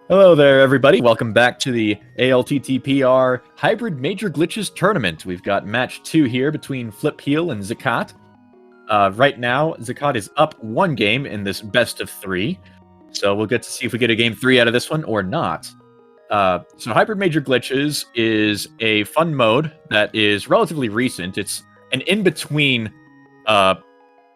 Hello there, everybody. Welcome back to the ALTTPR Hybrid Major Glitches Tournament. We've got match 2 here between Flipheal and vZakat. Right now, vZakat is up 1 game in this best of 3. So we'll get to see if we get a game 3 out of this one or not. So Hybrid Major Glitches is a fun mode that is relatively recent. It's an in-between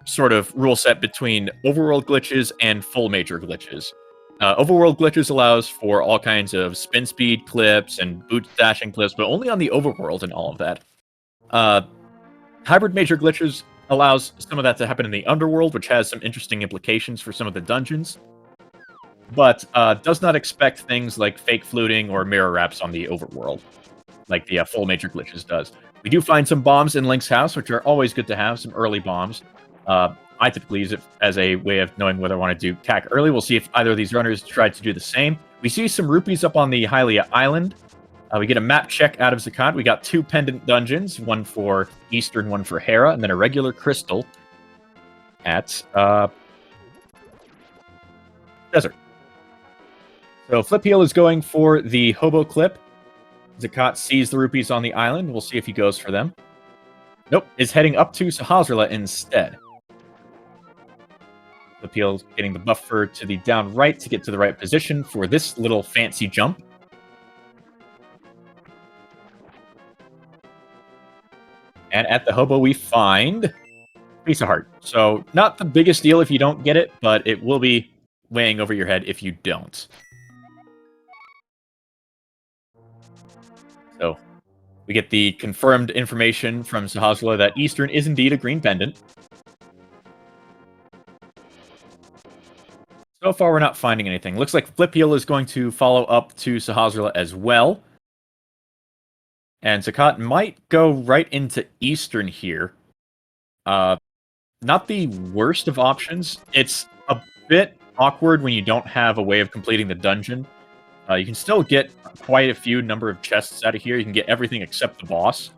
sort of rule set between overworld glitches and full major glitches. Overworld glitches allows for all kinds of spin speed clips and boot dashing clips, but only on the overworld and all of that. Hybrid major glitches allows some of that to happen in the underworld, which has some interesting implications for some of the dungeons, but does not expect things like fake fluting or mirror wraps on the overworld, like the full major glitches does. We do find some bombs in Link's house, which are always good to have, some early bombs. I typically use it as a way of knowing whether I want to do attack early. We'll see if either of these runners try to do the same. We see some rupees up on the Hylia Island. We get a map check out of vZakat. We got 2 pendant dungeons, one for Eastern, one for Hera, and then a regular crystal at Desert. So Flipheal is going for the hobo clip. vZakat sees the rupees on the island. We'll see if he goes for them. Nope, is heading up to Sahasrahla instead. Flipheal getting the buffer to the down right to get to the right position for this little fancy jump. And at the hobo we find piece of heart. So not the biggest deal if you don't get it, but it will be weighing over your head if you don't. So we get the confirmed information from Sahasrahla that Eastern is indeed a green pendant. So far, we're not finding anything. Looks like Flipheal is going to follow up to Sahasrahla as well. And vZakat might go right into Eastern here. Not the worst of options. It's a bit awkward when you don't have a way of completing the dungeon. You can still get quite a few number of chests out of here. You can get everything except the boss.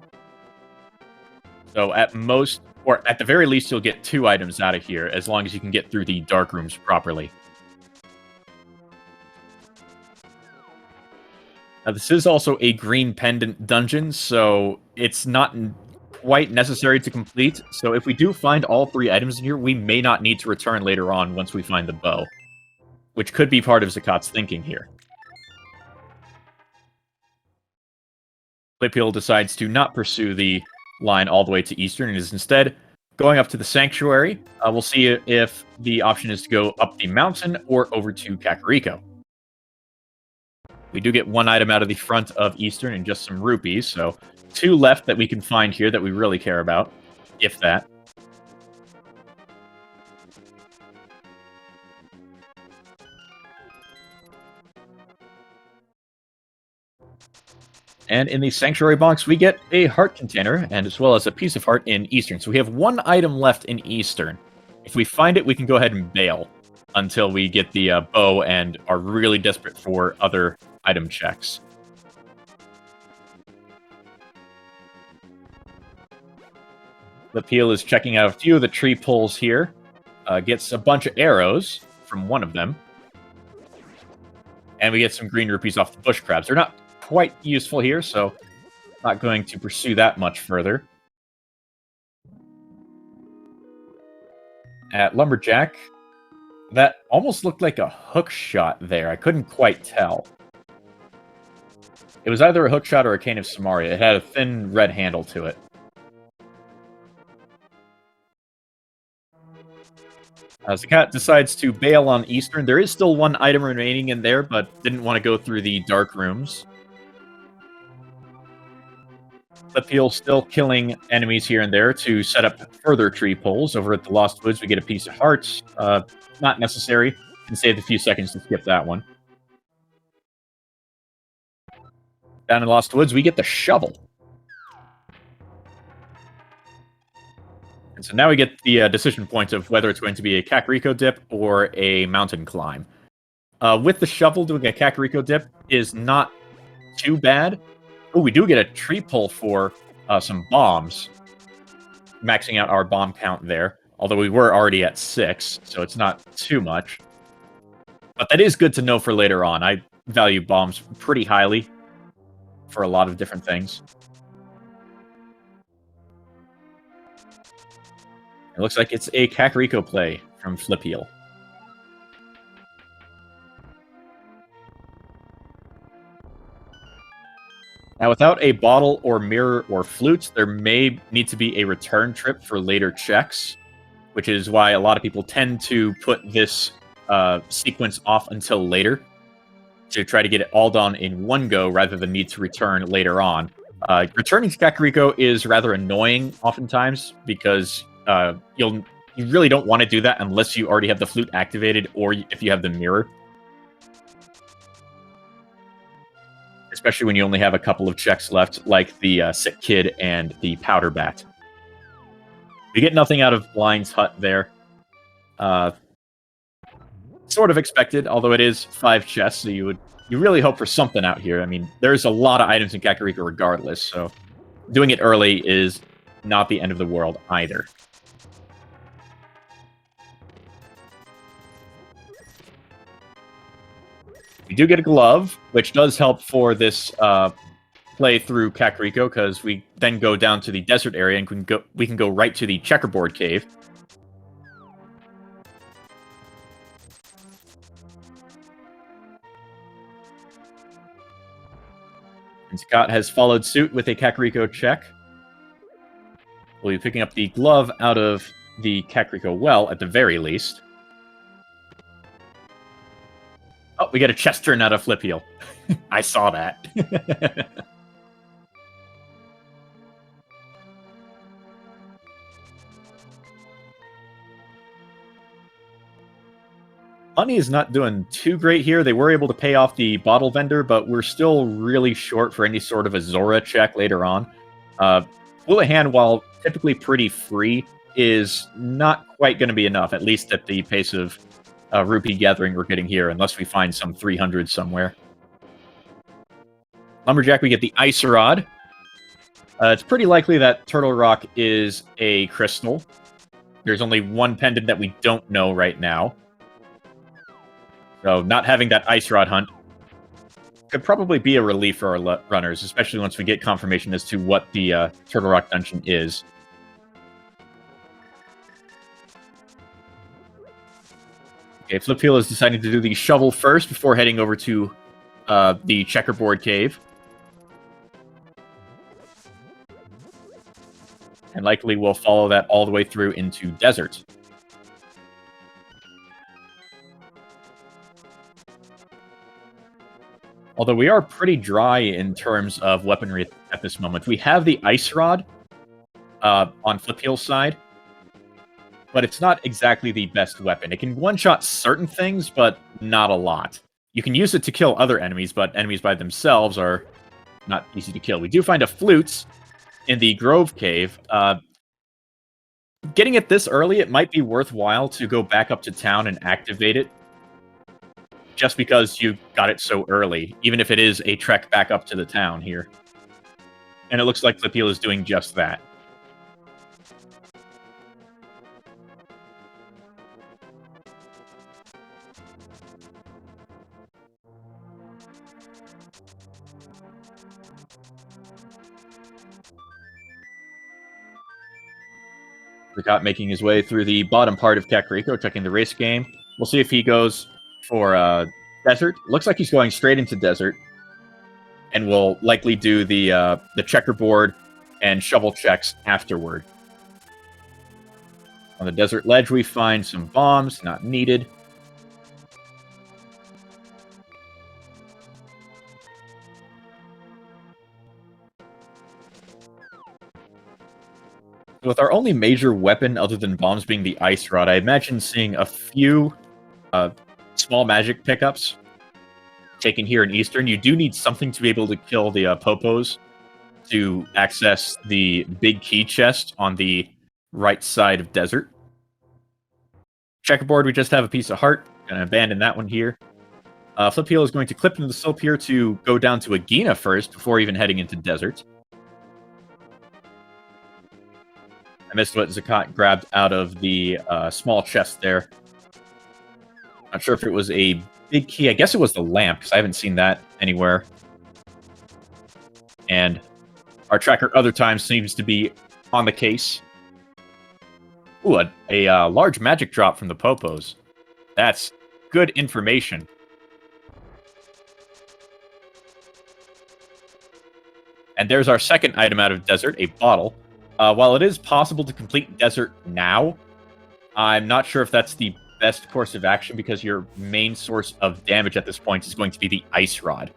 So at most, or at the very least, you'll get 2 items out of here, as long as you can get through the dark rooms properly. Now, this is also a green pendant dungeon, so it's not quite necessary to complete. So if we do find all 3 items in here, we may not need to return later on once we find the bow, which could be part of vZakat's thinking here. Flipheal decides to not pursue the line all the way to Eastern and is instead going up to the Sanctuary. We'll see if the option is to go up the mountain or over to Kakariko. We do get 1 item out of the front of Eastern and just some rupees, so 2 left that we can find here that we really care about, if that. And in the Sanctuary box, we get a heart container, and as well as a piece of heart in Eastern. So we have 1 item left in Eastern. If we find it, we can go ahead and bail until we get the bow and are really desperate for other item checks. Flipheal is checking out a few of the tree pulls here. Gets a bunch of arrows from one of them. And we get some green rupees off the bush crabs. They're not quite useful here, so not going to pursue that much further. At Lumberjack, that almost looked like a hook shot there. I couldn't quite tell. It was either a hook shot or a Cane of Samaria. It had a thin red handle to it. vZakat decides to bail on Eastern. There is still 1 item remaining in there, but didn't want to go through the dark rooms. Flipheal still killing enemies here and there to set up further tree pulls. Over at the Lost Woods, we get a piece of heart. Not necessary. Can save a few seconds to skip that one. Down in Lost Woods, we get the shovel. And so now we get the decision point of whether it's going to be a Kakariko dip or a mountain climb. With the shovel, doing a Kakariko dip is not too bad. Oh, we do get a tree pull for some bombs. Maxing out our bomb count there. Although we were already at 6, so it's not too much. But that is good to know for later on. I value bombs pretty highly for a lot of different things. It looks like it's a Kakariko play from Flipheal. Now, without a bottle or mirror or flute, there may need to be a return trip for later checks, which is why a lot of people tend to put this sequence off until later to try to get it all done in one go rather than need to return later on. Returning to Kakariko is rather annoying oftentimes because you really don't want to do that unless you already have the flute activated or if you have the mirror. Especially when you only have a couple of checks left, like the Sick Kid and the Powder Bat. We get nothing out of Blind's hut there. Sort of expected, although it is 5 chests, so you really hope for something out here. I mean, there's a lot of items in Kakariko regardless, so doing it early is not the end of the world either. We do get a glove, which does help for this play through Kakariko, because we then go down to the desert area and we can go right to the checkerboard cave. And Scott has followed suit with a Kakariko check. We'll be picking up the glove out of the Kakariko well, at the very least. Oh, we get a chest turn out of Flipheal. I saw that. Money is not doing too great here. They were able to pay off the bottle vendor, but we're still really short for any sort of a Zora check later on. Houlihan, while typically pretty free, is not quite going to be enough, at least at the pace of rupee gathering we're getting here, unless we find some 300 somewhere. Lumberjack, we get the Ice Rod. It's pretty likely that Turtle Rock is a crystal. There's only one pendant that we don't know right now. So not having that Ice Rod hunt could probably be a relief for our runners, especially once we get confirmation as to what the Turtle Rock dungeon is. Okay, Flipheal is deciding to do the shovel first before heading over to the checkerboard cave. And likely we'll follow that all the way through into desert. Although we are pretty dry in terms of weaponry at this moment. We have the Ice Rod on Flipheal's side, but it's not exactly the best weapon. It can one-shot certain things, but not a lot. You can use it to kill other enemies, but enemies by themselves are not easy to kill. We do find a flute in the Grove Cave. Getting it this early, it might be worthwhile to go back up to town and activate it, just because you got it so early, even if it is a trek back up to the town here. And it looks like Flipheal is doing just that. Vzakat making his way through the bottom part of Kakariko, checking the race game. We'll see if he goes for desert. Looks like he's going straight into desert, and will likely do the checkerboard and shovel checks afterward. On the desert ledge, we find some bombs, not needed. With our only major weapon other than bombs being the Ice Rod, I imagine seeing a few small magic pickups taken here in Eastern. You do need something to be able to kill the Popos to access the big key chest on the right side of desert. Checkerboard, we just have a piece of heart. Gonna abandon that one here. Flipheal is going to clip into the slope here to go down to Agina first before even heading into desert. I missed what Vzakat grabbed out of the small chest there. Not sure if it was a big key. I guess it was the lamp, because I haven't seen that anywhere. And our tracker other times seems to be on the case. Ooh, a large magic drop from the Popos. That's good information. And there's our second item out of Desert, a bottle. While it is possible to complete Desert now, I'm not sure if that's the best course of action because your main source of damage at this point is going to be the Ice Rod.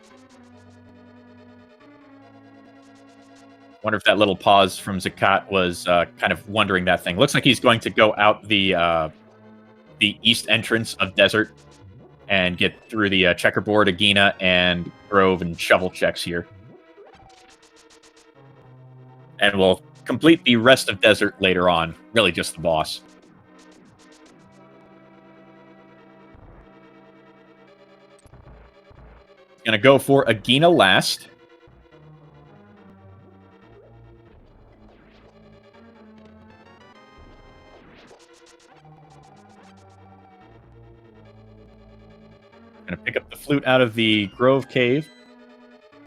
Wonder if that little pause from Zakat was kind of wondering that thing. Looks like he's going to go out the east entrance of Desert and get through the checkerboard, Agena, and Grove and shovel checks here. And we'll complete the rest of Desert later on. Really just the boss. Gonna go for Agena last. Gonna pick up the flute out of the Grove Cave.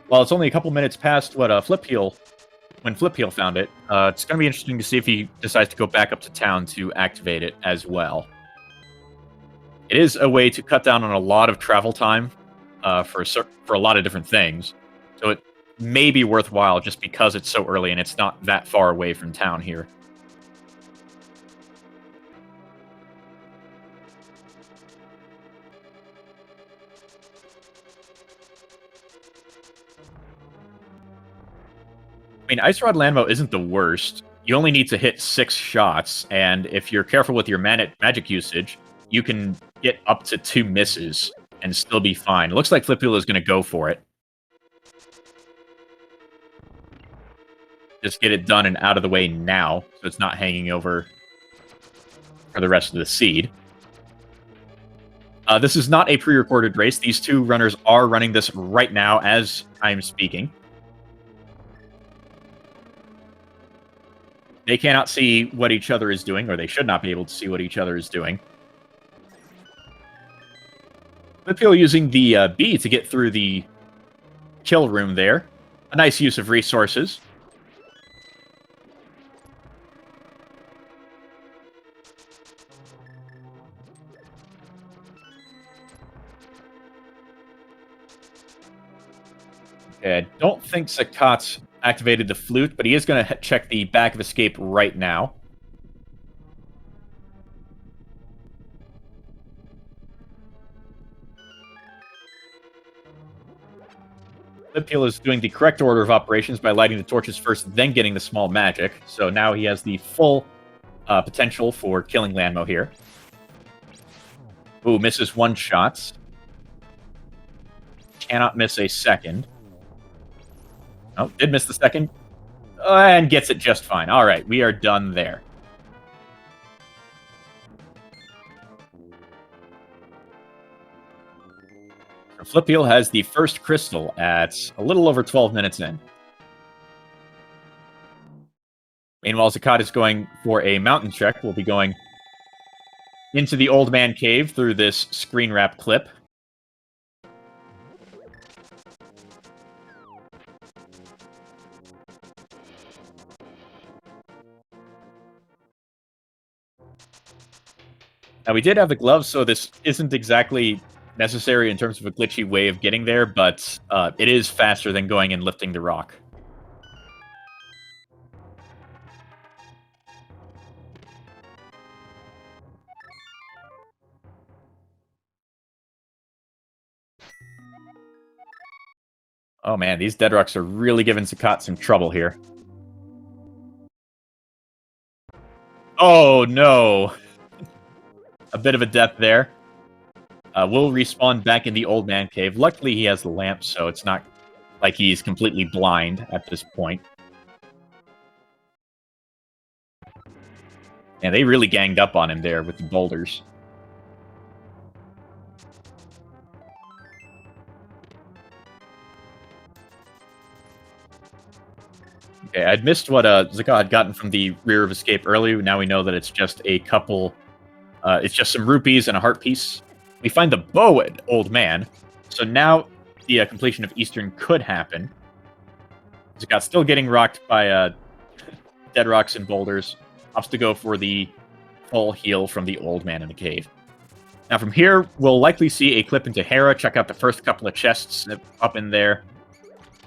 Well, it's only a couple minutes past what Flipheal, when Flipheal found it. It's gonna be interesting to see if he decides to go back up to town to activate it as well. It is a way to cut down on a lot of travel time for a lot of different things. So it may be worthwhile just because it's so early and it's not that far away from town here. I mean, Ice Rod Landmo isn't the worst. You only need to hit 6 shots, and if you're careful with your magic usage, you can get up to 2 misses and still be fine. It looks like Flipheal is going to go for it. Just get it done and out of the way now, so it's not hanging over for the rest of the seed. This is not a pre-recorded race. These two runners are running this right now as I'm speaking. They cannot see what each other is doing, or they should not be able to see what each other is doing. Flipheal using the B to get through the kill room there. A nice use of resources. Okay, I don't think Zakat's activated the flute, but he is going to check the back of escape right now. Flipheal is doing the correct order of operations by lighting the torches first, then getting the small magic. So now he has the full potential for killing Landmo here. Ooh, misses 1 shot. Cannot miss a second. Oh, did miss the second. And gets it just fine. All right, we are done there. So Flipheal has the first crystal at a little over 12 minutes in. Meanwhile, Zakat is going for a mountain check. We'll be going into the Old Man Cave through this screen wrap clip. Now, we did have the gloves, so this isn't exactly necessary in terms of a glitchy way of getting there, but it is faster than going and lifting the rock. Oh man, these dead rocks are really giving Zakat some trouble here. Oh no! A bit of a death there. We'll respawn back in the Old Man Cave. Luckily, he has the lamp, so it's not like he's completely blind at this point. And they really ganged up on him there with the boulders. Okay, I'd missed what Zakat had gotten from the rear of escape earlier. Now we know that it's just a couple... it's just some rupees and a heart piece. We find the bow at Old Man. So now the completion of Eastern could happen. Zakat's still getting rocked by dead rocks and boulders. Opts to go for the full heal from the Old Man in the cave. Now from here, we'll likely see a clip into Hera, check out the first couple of chests up in there,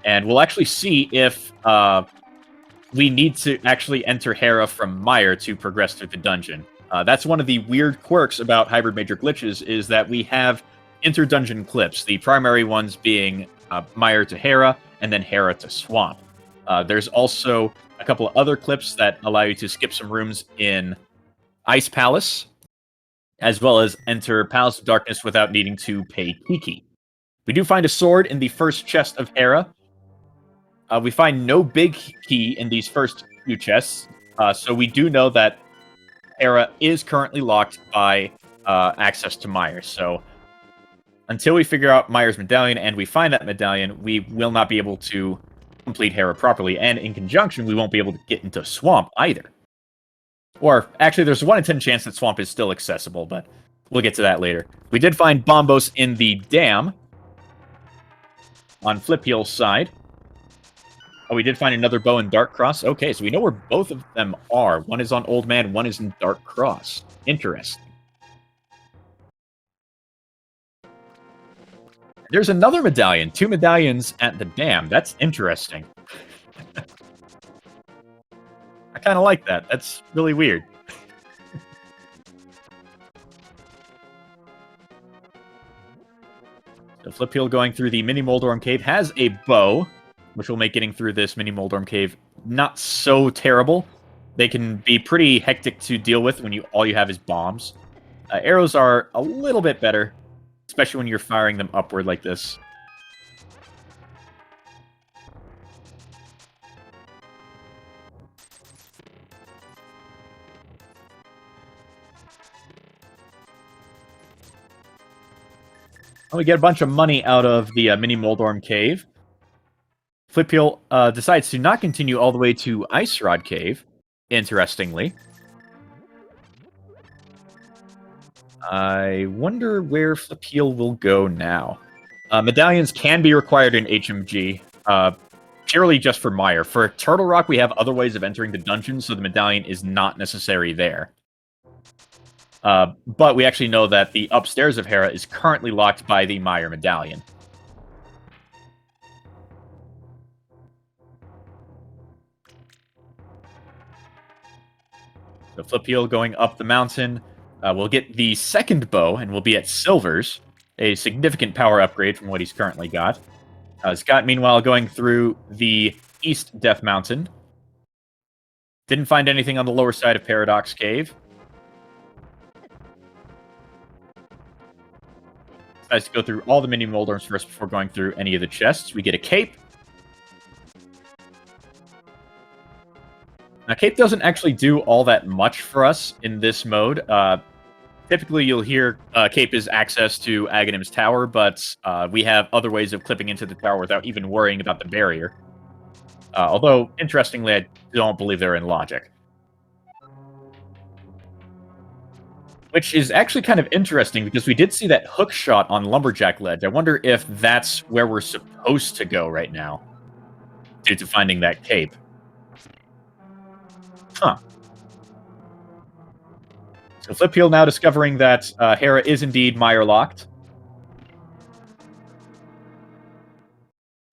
and we'll actually see if we need to actually enter Hera from Mire to progress through the dungeon. That's one of the weird quirks about Hybrid Major Glitches, is that we have inter-dungeon clips, the primary ones being Mire to Hera, and then Hera to Swamp. There's also a couple of other clips that allow you to skip some rooms in Ice Palace, as well as enter Palace of Darkness without needing to pay Tiki. We do find a sword in the first chest of Hera. We find no big key in these first few chests, so we do know that Hera is currently locked by access to Mire. So until we figure out Mire's medallion and we find that medallion, we will not be able to complete Hera properly, and in conjunction, we won't be able to get into Swamp either. Or, actually, there's a 1 in 10 chance that Swamp is still accessible, but we'll get to that later. We did find Bombos in the dam on Flipheal's side. Oh, we did find another bow in Dark Cross. Okay, so we know where both of them are. One is on Old Man, one is in Dark Cross. Interesting. There's another medallion. 2 medallions at the dam. That's interesting. I kind of like that. That's really weird. So Flipheal going through the mini Moldorm Cave has a bow, which will make getting through this mini Moldorm Cave not so terrible. They can be pretty hectic to deal with when all you have is bombs. Arrows are a little bit better, especially when you're firing them upward like this. And we get a bunch of money out of the mini Moldorm Cave. Flipheal decides to not continue all the way to Ice Rod Cave, interestingly. I wonder where Flipheal will go now. Medallions can be required in HMG, purely just for Mire. For Turtle Rock, we have other ways of entering the dungeon, so the medallion is not necessary there. But we actually know that the upstairs of Hera is currently locked by the Mire medallion. So Flipheal going up the mountain. We'll get the second bow, and we'll be at Silver's, a significant power upgrade from what he's currently got. Scott, meanwhile, going through the East Death Mountain. Didn't find anything on the lower side of Paradox Cave. Decides to go through all the mini Moldorms first before going through any of the chests. We get a cape. Now, cape doesn't actually do all that much for us in this mode. Typically, you'll hear cape is access to Aghanim's tower, but we have other ways of clipping into the tower without even worrying about the barrier. Although, interestingly, I don't believe they're in logic. Which is actually kind of interesting, because we did see that hook shot on Lumberjack Ledge. I wonder if that's where we're supposed to go right now, due to finding that cape. Huh. So Flipheal now discovering that Hera is indeed Mire-locked.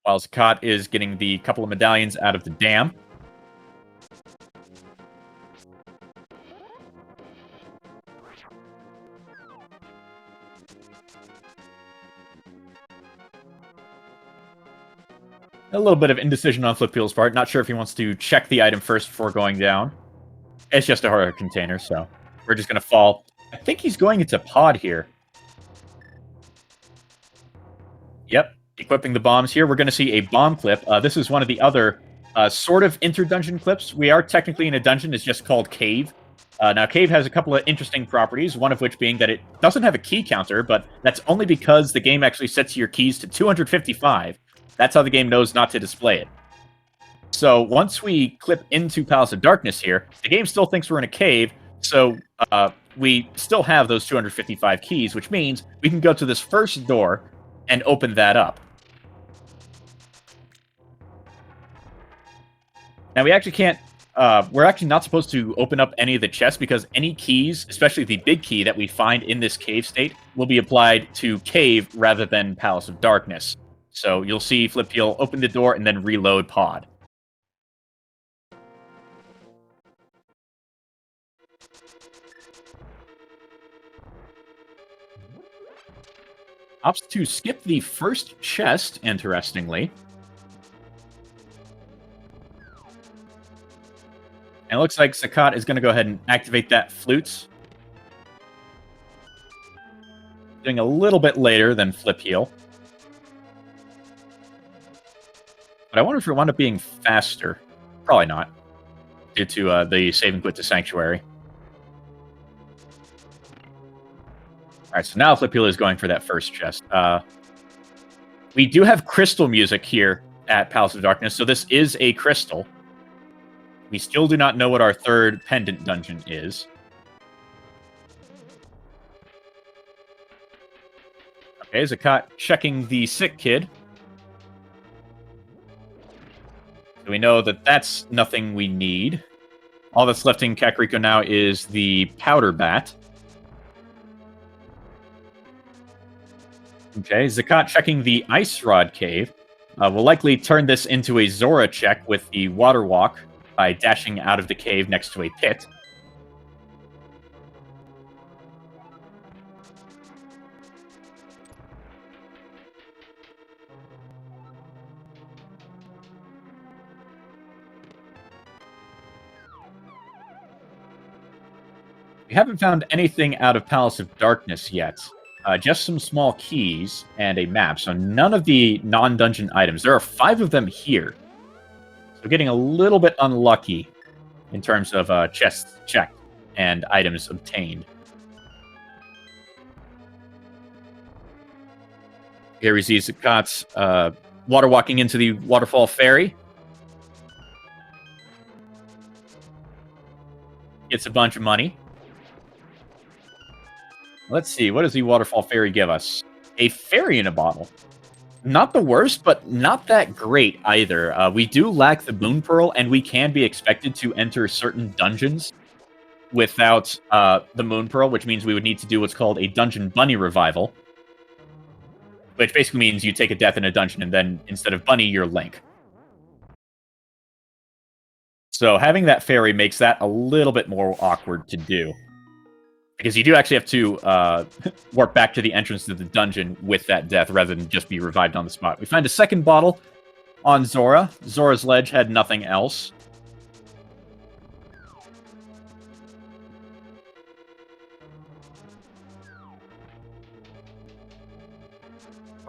While Zakat is getting the couple of medallions out of the dam. A little bit of indecision on Flipheal's part. Not sure if he wants to check the item first before going down. It's just a horror container, so we're just going to fall. I think he's going into pod here. Yep, equipping the bombs here. We're going to see a bomb clip. This is one of the other sort of inter-dungeon clips. We are technically in a dungeon. It's just called Cave. Now, Cave has a couple of interesting properties, one of which being that it doesn't have a key counter, but that's only because the game actually sets your keys to 255. That's how the game knows not to display it. So once we clip into Palace of Darkness here, the game still thinks we're in a cave, so we still have those 255 keys, which means we can go to this first door and open that up. Now, we actually can't... we're actually not supposed to open up any of the chests because any keys, especially the big key that we find in this cave state, will be applied to cave rather than Palace of Darkness. So you'll see Flipheal open the door and then reload pod. Opts to skip the first chest, interestingly. And it looks like vZakat is going to go ahead and activate that flute. Doing a little bit later than Flipheal. But I wonder if it wound up being faster. Probably not. Due to the save and quit to Sanctuary. Alright, so now Flipheal is going for that first chest. We do have crystal music here at Palace of Darkness, so this is a crystal. We still do not know what our third pendant dungeon is. Okay, vZakat checking the sick kid. So we know that that's nothing we need. All that's left in Kakariko now is the powder bat. Okay, vZakat checking the ice rod cave. We'll likely turn this into a Zora check with the water walk by dashing out of the cave next to a pit. We haven't found anything out of Palace of Darkness yet. Just some small keys and a map, so none of the non-dungeon items. There are 5 of them here. So getting a little bit unlucky in terms of chests checked and items obtained. Here we see vZakat's water walking into the waterfall ferry. Gets a bunch of money. Let's see, what does the waterfall ferry give us? A fairy in a bottle. Not the worst, but not that great either. We do lack the Moon Pearl, and we can be expected to enter certain dungeons without the Moon Pearl, which means we would need to do what's called a Dungeon Bunny Revival. Which basically means you take a death in a dungeon, and then instead of Bunny, you're Link. So having that fairy makes that a little bit more awkward to do. Because you do actually have to warp back to the entrance to the dungeon with that death, rather than just be revived on the spot. We find a second bottle on Zora. Zora's ledge had nothing else.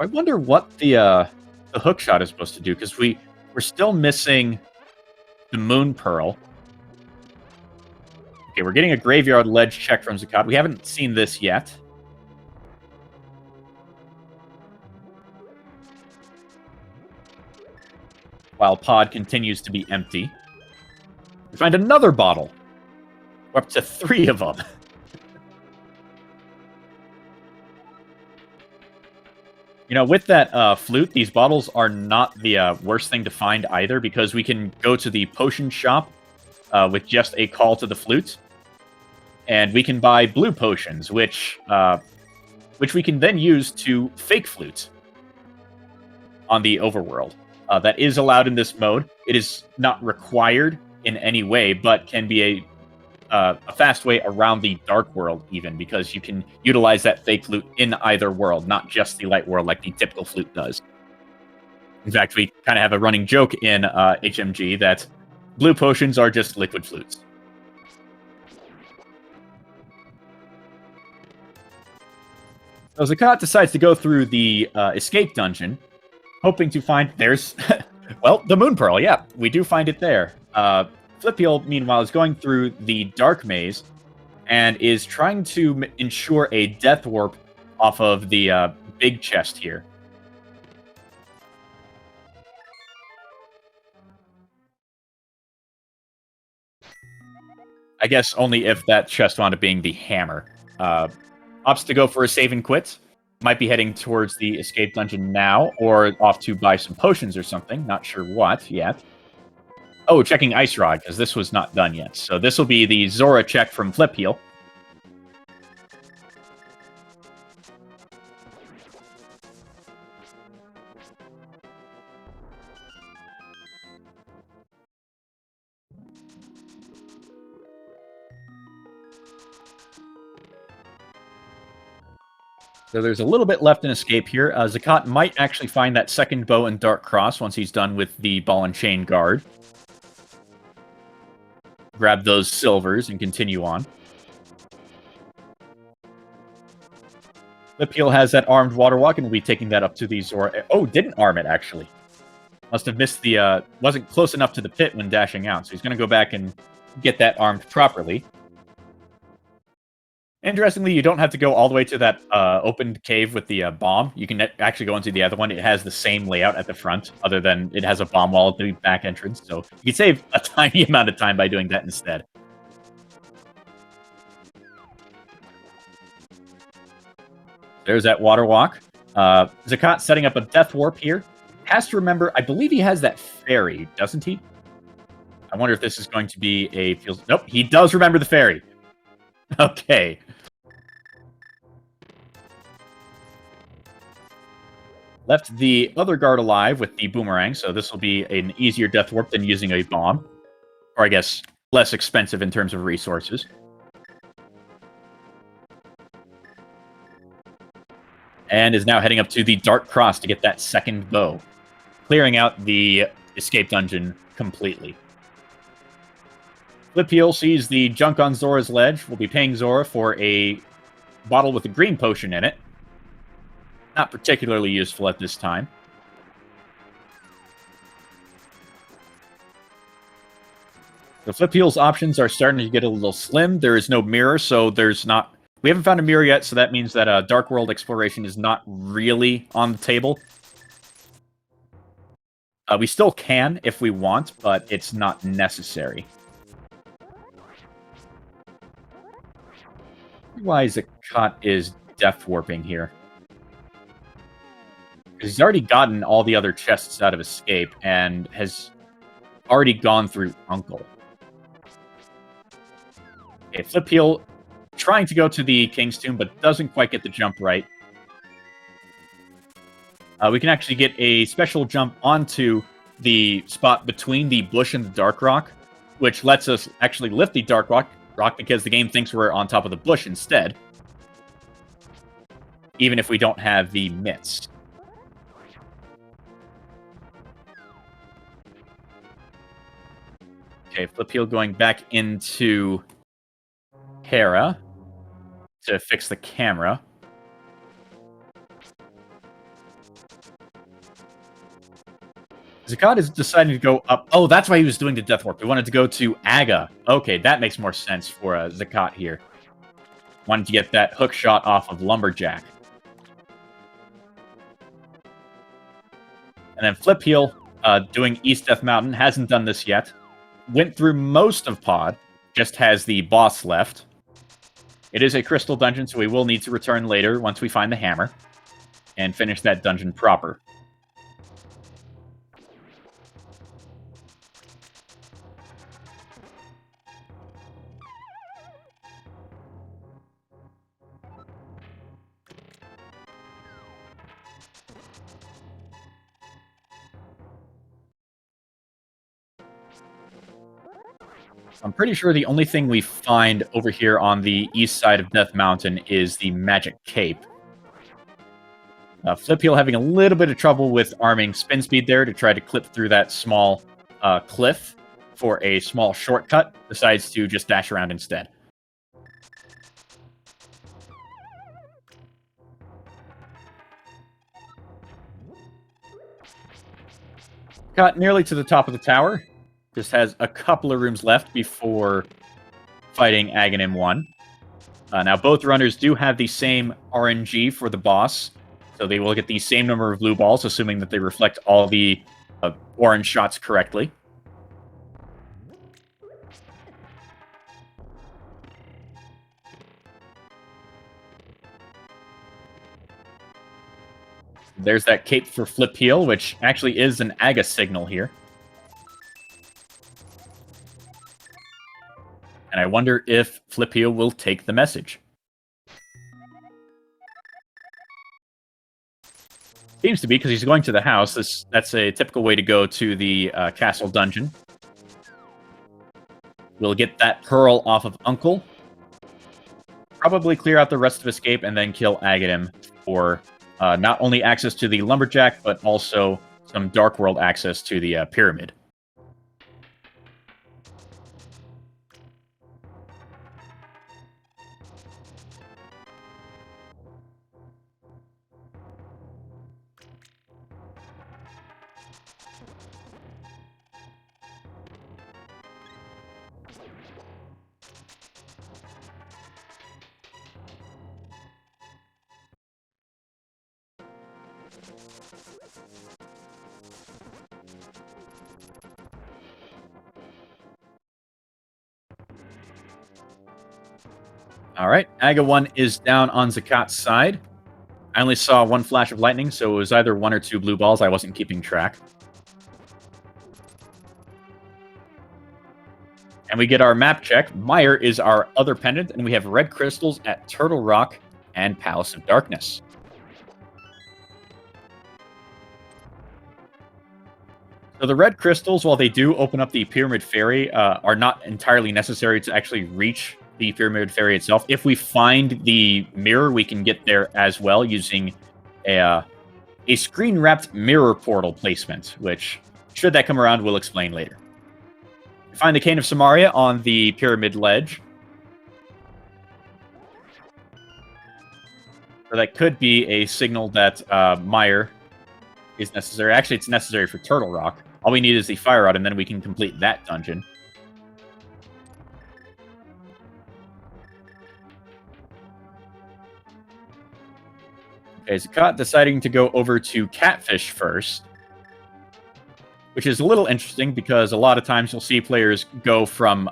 I wonder what the hookshot is supposed to do, because we're still missing the Moon Pearl. Okay, we're getting a graveyard ledge check from vZakat. We haven't seen this yet. While pod continues to be empty. We find another bottle. We're up to 3 of them. You know, with that flute, these bottles are not the worst thing to find either, because we can go to the potion shop with just a call to the flute. And we can buy blue potions, which we can then use to fake flute on the overworld. That is allowed in this mode. It is not required in any way, but can be a fast way around the dark world, even, because you can utilize that fake flute in either world, not just the light world like the typical flute does. In fact, we kind of have a running joke in HMG that blue potions are just liquid flutes. So vZakat decides to go through the escape dungeon, hoping to find... There's... well, the Moon Pearl, yeah. We do find it there. Flipheal, meanwhile, is going through the Dark Maze and is trying to ensure a death warp off of the big chest here. I guess only if that chest wound up being the hammer. Opts to go for a save and quit. Might be heading towards the escape dungeon now, or off to buy some potions or something. Not sure what yet. Oh, checking Ice Rod, because this was not done yet. So this will be the Zora check from Flipheal. So there's a little bit left in escape here. Zakat might actually find that second bow and Dark Cross once he's done with the ball and chain guard. Grab those silvers and continue on. Flipheal has that armed water walk and will be taking that up to the Zora. Oh, didn't arm it, actually. Must have missed the, wasn't close enough to the pit when dashing out. So he's going to go back and get that armed properly. Interestingly, you don't have to go all the way to that opened cave with the bomb. You can actually go into the other one. It has the same layout at the front, other than it has a bomb wall at the back entrance. So you can save a tiny amount of time by doing that instead. There's that water walk. Zakat setting up a death warp here. Has to remember, I believe he has that fairy, doesn't he? I wonder if this is going to be a... Nope, he does remember the fairy. Okay. Left the other guard alive with the boomerang, so this will be an easier death warp than using a bomb. Or I guess, less expensive in terms of resources. And is now heading up to the Dark Cross to get that second bow. Clearing out the escape dungeon completely. Flipheal sees the junk on Zora's ledge. We'll be paying Zora for a bottle with a green potion in it. Not particularly useful at this time. The Flipheal's options are starting to get a little slim. There is no mirror, so there's not... We haven't found a mirror yet, so that means that Dark World exploration is not really on the table. We still can if we want, but it's not necessary. Why Zakat is death warping here? Because he's already gotten all the other chests out of escape and has already gone through Uncle. Okay, Flipheal trying to go to the King's Tomb, but doesn't quite get the jump right. We can actually get a special jump onto the spot between the bush and the Dark Rock, which lets us actually lift the Dark Rock because the game thinks we're on top of the bush instead. Even if we don't have the mitts. Okay, Flipheal going back into Hera to fix the camera. Zakat is deciding to go up. Oh, that's why he was doing the Death Warp. We wanted to go to Aga. Okay, that makes more sense for Zakat here. Wanted to get that hook shot off of Lumberjack. And then Flipheal doing East Death Mountain. Hasn't done this yet. Went through most of Pod. Just has the boss left. It is a crystal dungeon, so we will need to return later once we find the hammer. And finish that dungeon proper. I'm pretty sure the only thing we find over here on the east side of Death Mountain is the Magic Cape. Flipheal having a little bit of trouble with arming spin speed there to try to clip through that small cliff for a small shortcut, decides to just dash around instead. Got nearly to the top of the tower. Just has a couple of rooms left before fighting Aghanim 1. Now, both runners do have the same RNG for the boss, so they will get the same number of blue balls, assuming that they reflect all the orange shots correctly. There's that cape for Flipheal, which actually is an Aga signal here. And I wonder if Flipheal will take the message. Seems to be, because he's going to the house. That's a typical way to go to the castle dungeon. We'll get that pearl off of Uncle. Probably clear out the rest of Escape and then kill Agadim for not only access to the Lumberjack, but also some Dark World access to the Pyramid. Alright, Aga 1 is down on Zakat's side. I only saw one flash of lightning, so it was either 1 or 2 blue balls. I wasn't keeping track. And we get our map check. Meyer is our other pendant, and we have red crystals at Turtle Rock and Palace of Darkness. So the red crystals, while they do open up the Pyramid Ferry, are not entirely necessary to actually reach the Pyramid Ferry itself. If we find the mirror, we can get there as well using a screen-wrapped mirror portal placement, which, should that come around, we'll explain later. We find the Cane of Samaria on the Pyramid Ledge. So that could be a signal that Meyer is necessary. Actually, it's necessary for Turtle Rock. All we need is the Fire Rod, and then we can complete that dungeon. Okay, Zakat deciding to go over to Catfish first, which is a little interesting because a lot of times you'll see players go from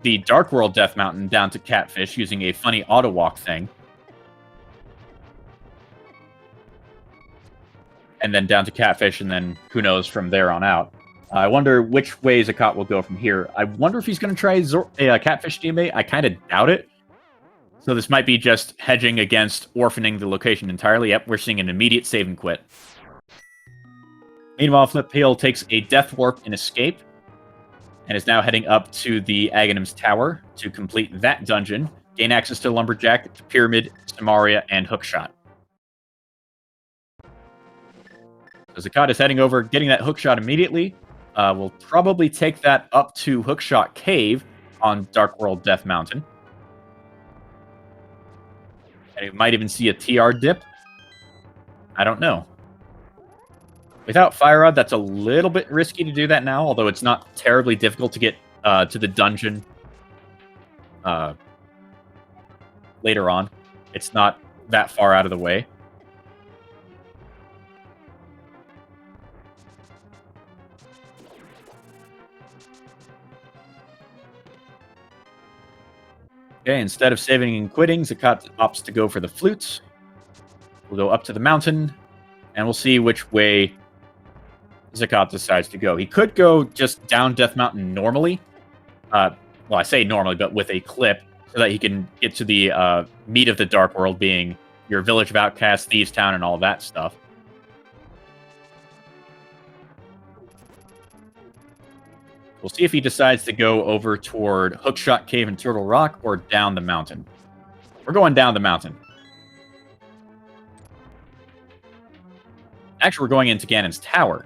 the Dark World Death Mountain down to Catfish using a funny auto-walk thing. And then down to Catfish, and then who knows from there on out. I wonder which way Zakat will go from here. I wonder if he's going to try a Catfish teammate. I kind of doubt it. So this might be just hedging against orphaning the location entirely. Yep, we're seeing an immediate save and quit. Meanwhile, Flipheal takes a Death Warp and Escape, and is now heading up to the Aghanims Tower to complete that dungeon, gain access to Lumberjack, to Pyramid, Samaria, and Hookshot. So Zakat is heading over, getting that Hookshot immediately. We'll probably take that up to Hookshot Cave on Dark World Death Mountain. And you might even see a TR dip. I don't know. Without Fire Rod, that's a little bit risky to do that now, although it's not terribly difficult to get to the dungeon later on. It's not that far out of the way. Okay, instead of saving and quitting, Zakat opts to go for the flutes. We'll go up to the mountain, and we'll see which way Zakat decides to go. He could go just down Death Mountain normally. Well, I say normally, but with a clip, so that he can get to the meat of the Dark World, being your Village of Outcasts, Thieves Town, and all that stuff. We'll see if he decides to go over toward Hookshot Cave and Turtle Rock, or down the mountain. We're going down the mountain. Actually, we're going into Ganon's Tower.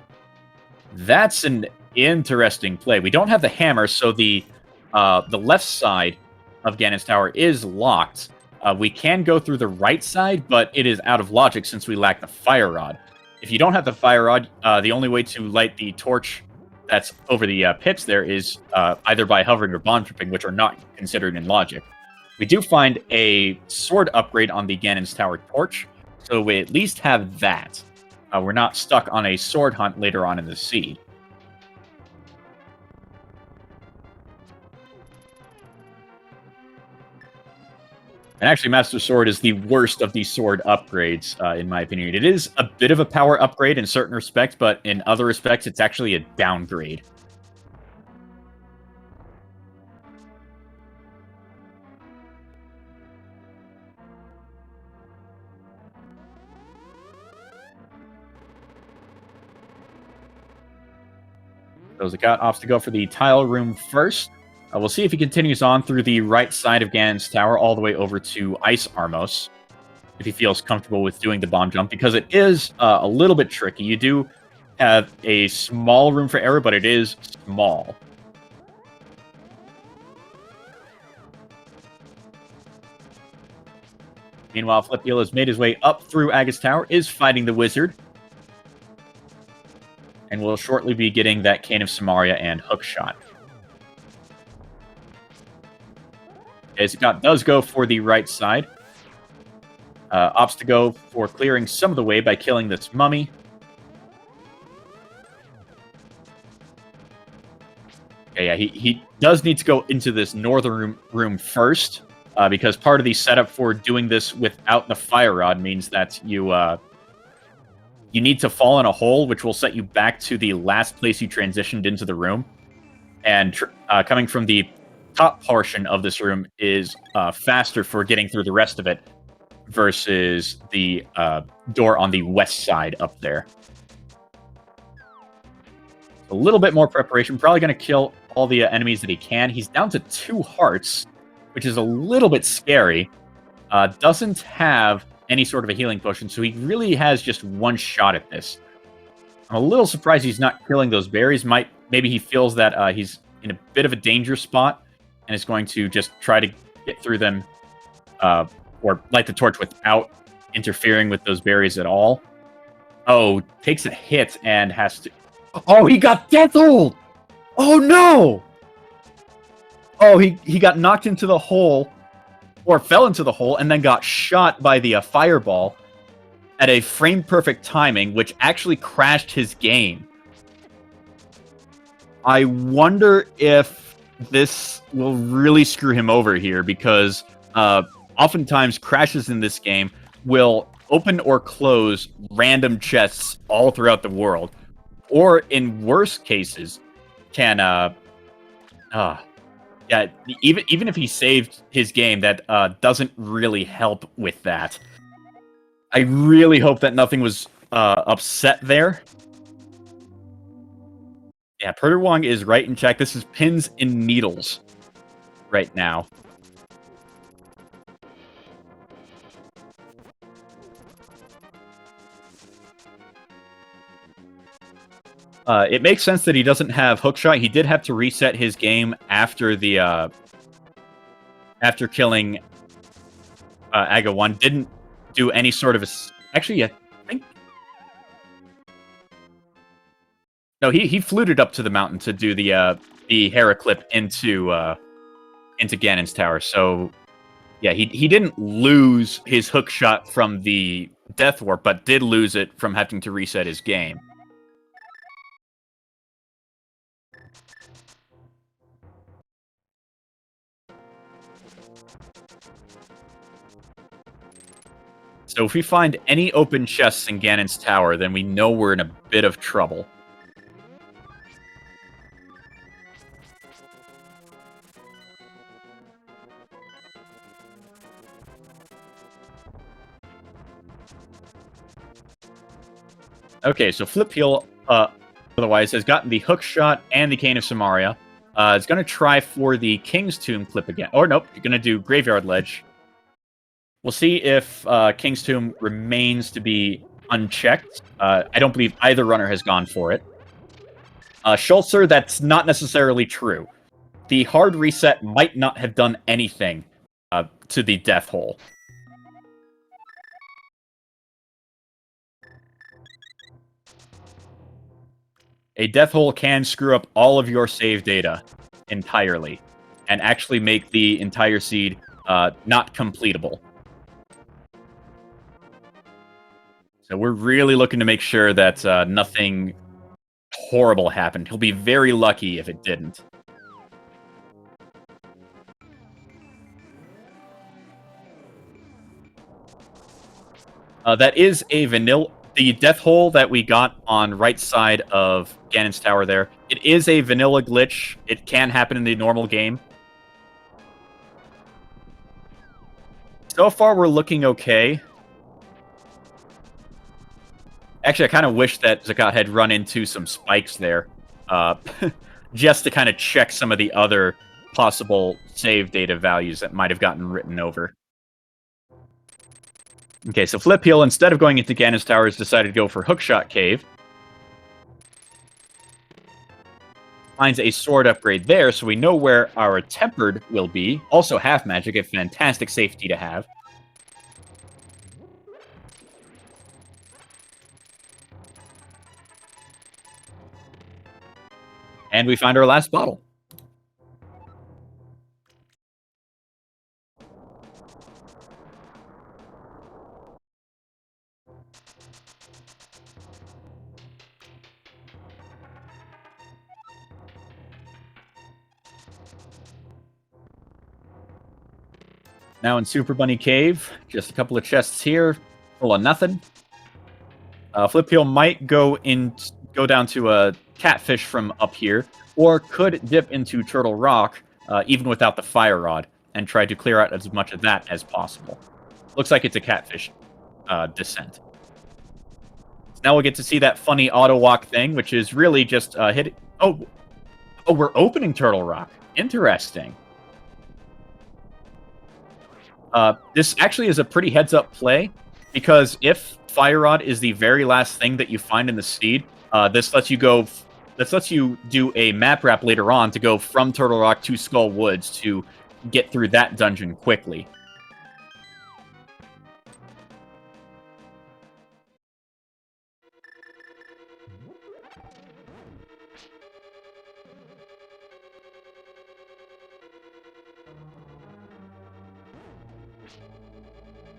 That's an interesting play. We don't have the hammer, so the left side of Ganon's Tower is locked. We can go through the right side, but it is out of logic since we lack the Fire Rod. If you don't have the Fire Rod, the only way to light the torch that's over the pits there is either by hovering or bond tripping, which are not considered in logic. We do find a sword upgrade on the Ganon's Tower torch, so we at least have that. We're not stuck on a sword hunt later on in the sea. And actually, Master Sword is the worst of the sword upgrades, in my opinion. It is a bit of a power upgrade in certain respects, but in other respects, it's actually a downgrade. So vZakat opts to go for the tile room first. We'll see if he continues on through the right side of Ganon's tower all the way over to Ice Armos, if he feels comfortable with doing the bomb jump, because it is a little bit tricky. You do have a small room for error, but it is small. Meanwhile, Flipheal has made his way up through Aga's tower, is fighting the wizard, and will shortly be getting that Cane of Samaria and Hookshot. vZakat does go for the right side. Opts to go for clearing some of the way by killing this mummy. Okay, yeah, he does need to go into this northern room first, because part of the setup for doing this without the fire rod means that you need to fall in a hole, which will set you back to the last place you transitioned into the room. And coming from the top portion of this room is faster for getting through the rest of it versus the door on the west side up there. A little bit more preparation. Probably going to kill all the enemies that he can. He's down to 2 hearts, which is a little bit scary. Doesn't have any sort of a healing potion, so he really has just 1 shot at this. I'm a little surprised he's not killing those berries. Maybe he feels that he's in a bit of a danger spot and is going to just try to get through them or light the torch without interfering with those berries at all. Oh, takes a hit and has to... Oh, he got death hold! Oh, no! Oh, he got knocked into the hole, or fell into the hole, and then got shot by the fireball at a frame-perfect timing, which actually crashed his game. I wonder if this will really screw him over here, because oftentimes crashes in this game will open or close random chests all throughout the world. Or, in worst cases, can, yeah, even if he saved his game, that doesn't really help with that. I really hope that nothing was upset there. Yeah, Perderwong is right in check. This is pins and needles right now. It makes sense that he doesn't have Hookshot. He did have to reset his game after the after killing Aga 1. Didn't do any sort of a... Actually, I think... No, he fluted up to the mountain to do the Hera clip into Ganon's tower. So, yeah, he didn't lose his Hookshot from the Death Warp, but did lose it from having to reset his game. So if we find any open chests in Ganon's tower, then we know we're in a bit of trouble. Okay, so Flipheal, otherwise, has gotten the Hookshot and the Cane of Samaria. It's going to try for the King's Tomb clip again. Or nope, you're going to do Graveyard Ledge. We'll see if King's Tomb remains to be unchecked. I don't believe either runner has gone for it. Schultzer, that's not necessarily true. The hard reset might not have done anything to the death hole. A death hole can screw up all of your save data entirely, and actually make the entire seed not completable. So we're really looking to make sure that nothing horrible happened. He'll be very lucky if it didn't. . That is a vanilla. The death hole that we got on right side of Ganon's tower there, it is a vanilla glitch. It can happen in the normal game. So far, we're looking okay. Actually, I kind of wish that vZakat had run into some spikes there. Just to kind of check some of the other possible save data values that might have gotten written over. Okay, so Flipheal, instead of going into Ganon's tower, has decided to go for Hookshot Cave. Finds a sword upgrade there, so we know where our Tempered will be. Also half magic, a fantastic safety to have. And we find our last bottle. Now in Super Bunny Cave, just a couple of chests here, full of nothing. Flipheal might go down to a catfish from up here, or could dip into Turtle Rock, even without the fire rod, and try to clear out as much of that as possible. Looks like it's a catfish descent. So now we'll get to see that funny auto walk thing, which is really just hitting. Oh, we're opening Turtle Rock. Interesting. This actually is a pretty heads-up play, because if Fire Rod is the very last thing that you find in the seed, this lets you do a map wrap later on to go from Turtle Rock to Skull Woods to get through that dungeon quickly.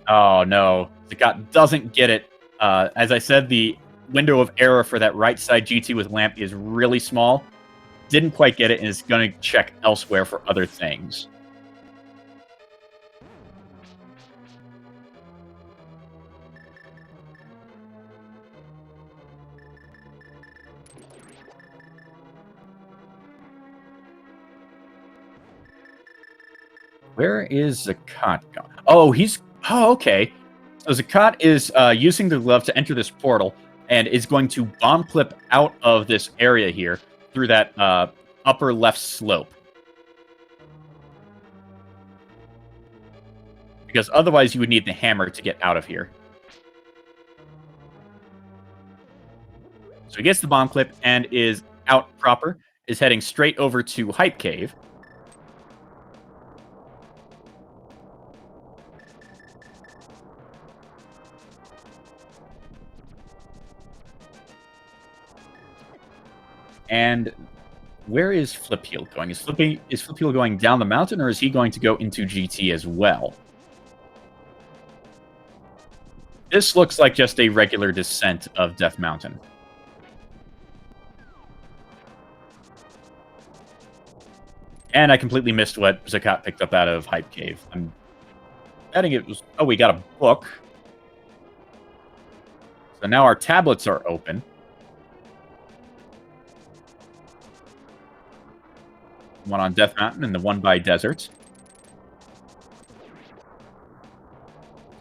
Oh, no. Zakat doesn't get it. As I said, the window of error for that right side GT with lamp is really small. Didn't quite get it and is going to check elsewhere for other things. Where is Zakat gone? Oh, okay. So Zakat is using the glove to enter this portal and is going to bomb clip out of this area here through that upper left slope. Because otherwise you would need the hammer to get out of here. So he gets the bomb clip and is out proper, is heading straight over to Hype Cave. And where is Flipheal going? Is Flipheal going down the mountain, or is he going to go into GT as well? This looks like just a regular descent of Death Mountain. And I completely missed what Zakat picked up out of Hype Cave. I'm betting it was... Oh, we got a book. So now our tablets are open. One on Death Mountain and the one by Desert.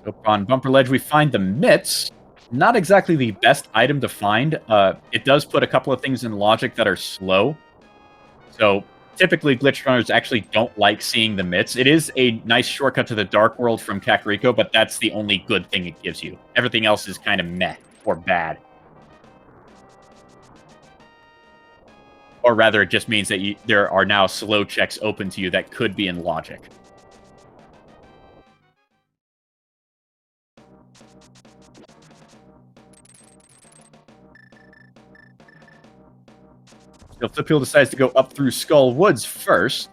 Up on Bumper Ledge, we find the mitts. Not exactly the best item to find. It does put a couple of things in logic that are slow. So typically, glitch runners actually don't like seeing the mitts. It is a nice shortcut to the Dark World from Kakariko, but that's the only good thing it gives you. Everything else is kind of meh or bad. Or rather, it just means that there are now slow checks open to you that could be in logic. So Flipheal decides to go up through Skull Woods first.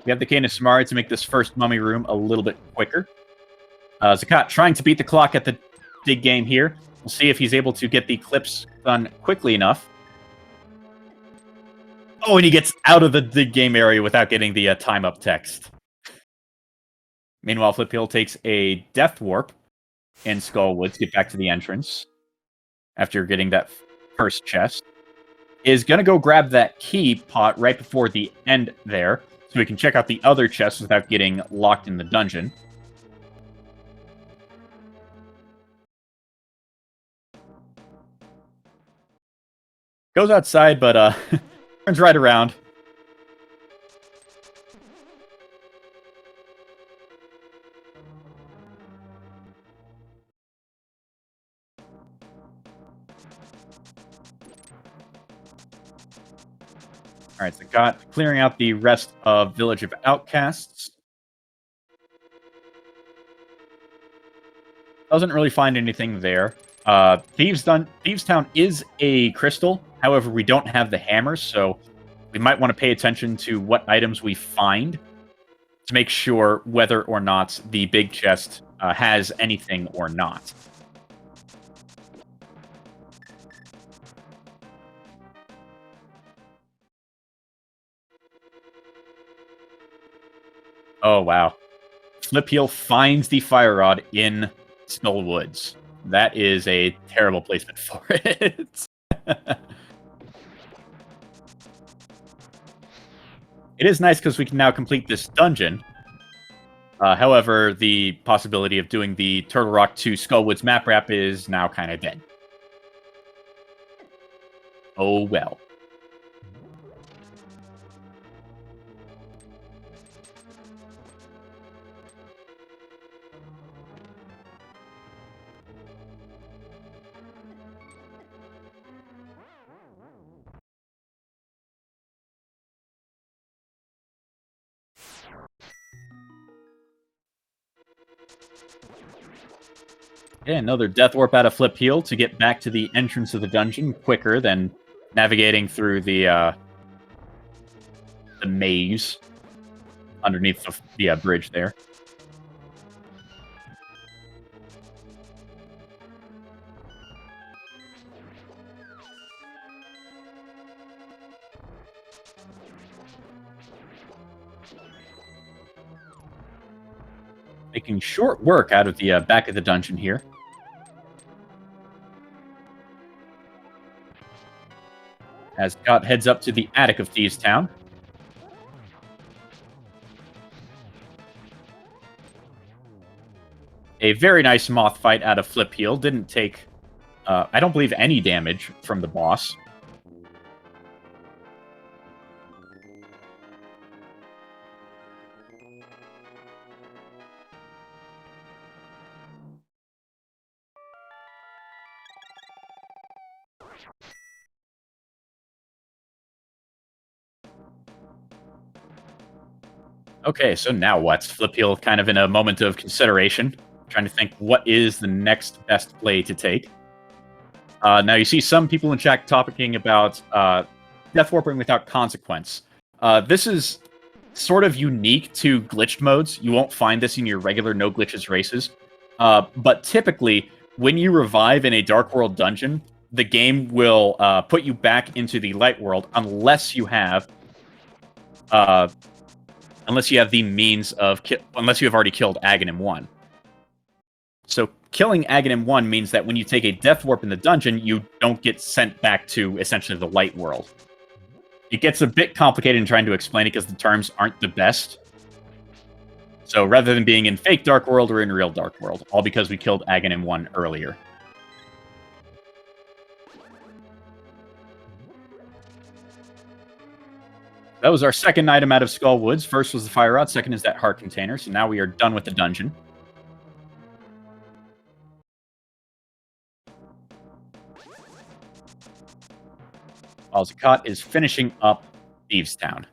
We have the Cane of Samari to make this first mummy room a little bit quicker. Zakat trying to beat the clock at the big game here. We'll see if he's able to get the clips done quickly enough. Oh, and he gets out of the game area without getting the time up text. Meanwhile, Flipheal takes a death warp in Skullwood to get back to the entrance after getting that first chest. Is going to go grab that key pot right before the end there, so we can check out the other chests without getting locked in the dungeon. Goes outside, but turns right around. Alright, so clearing out the rest of Village of Outcasts. Doesn't really find anything there. Thieves Town is a crystal. However, we don't have the hammers, so we might want to pay attention to what items we find to make sure whether or not the big chest has anything or not. Oh, wow. Flipheal finds the fire rod in Skullwoods. That is a terrible placement for it. It is nice because we can now complete this dungeon. However, the possibility of doing the Turtle Rock to Skullwoods map wrap is now kind of dead. Oh well. Yeah, another Death Warp out of Flipheal to get back to the entrance of the dungeon quicker than navigating through the maze underneath the bridge there. Making short work out of the back of the dungeon here. As Scott heads up to the attic of Thieves Town. A very nice moth fight out of Flipheal. Didn't take, I don't believe, any damage from the boss. Okay, so now what? Flipheal kind of in a moment of consideration, trying to think what is the next best play to take. Now you see some people in chat talking about death warping without consequence. This is sort of unique to glitched modes. You won't find this in your regular no glitches races. But typically, when you revive in a Dark World dungeon, the game will put you back into the Light World unless you have the means of unless you have already killed Aghanim 1. So killing Aghanim 1 means that when you take a death warp in the dungeon, you don't get sent back to essentially the Light World. It gets a bit complicated in trying to explain it because the terms aren't the best. So rather than being in fake Dark World, we're in real Dark World, all because we killed Aghanim 1 earlier. That was our second item out of Skullwoods. First was the fire rod, second is that heart container, so now we are done with the dungeon. While vZakat is finishing up Thieves Town.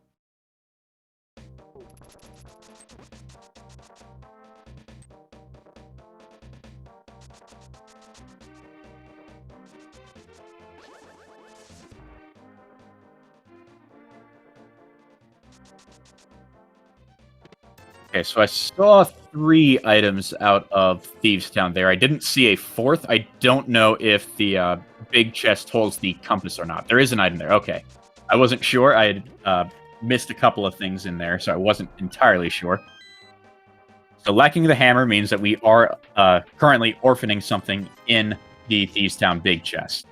Okay, so I saw 3 items out of Thieves Town there. I didn't see a 4th. I don't know if the big chest holds the compass or not. There is an item there. Okay. I wasn't sure. I had missed a couple of things in there, so I wasn't entirely sure. So lacking the hammer means that we are currently orphaning something in the Thieves Town big chest.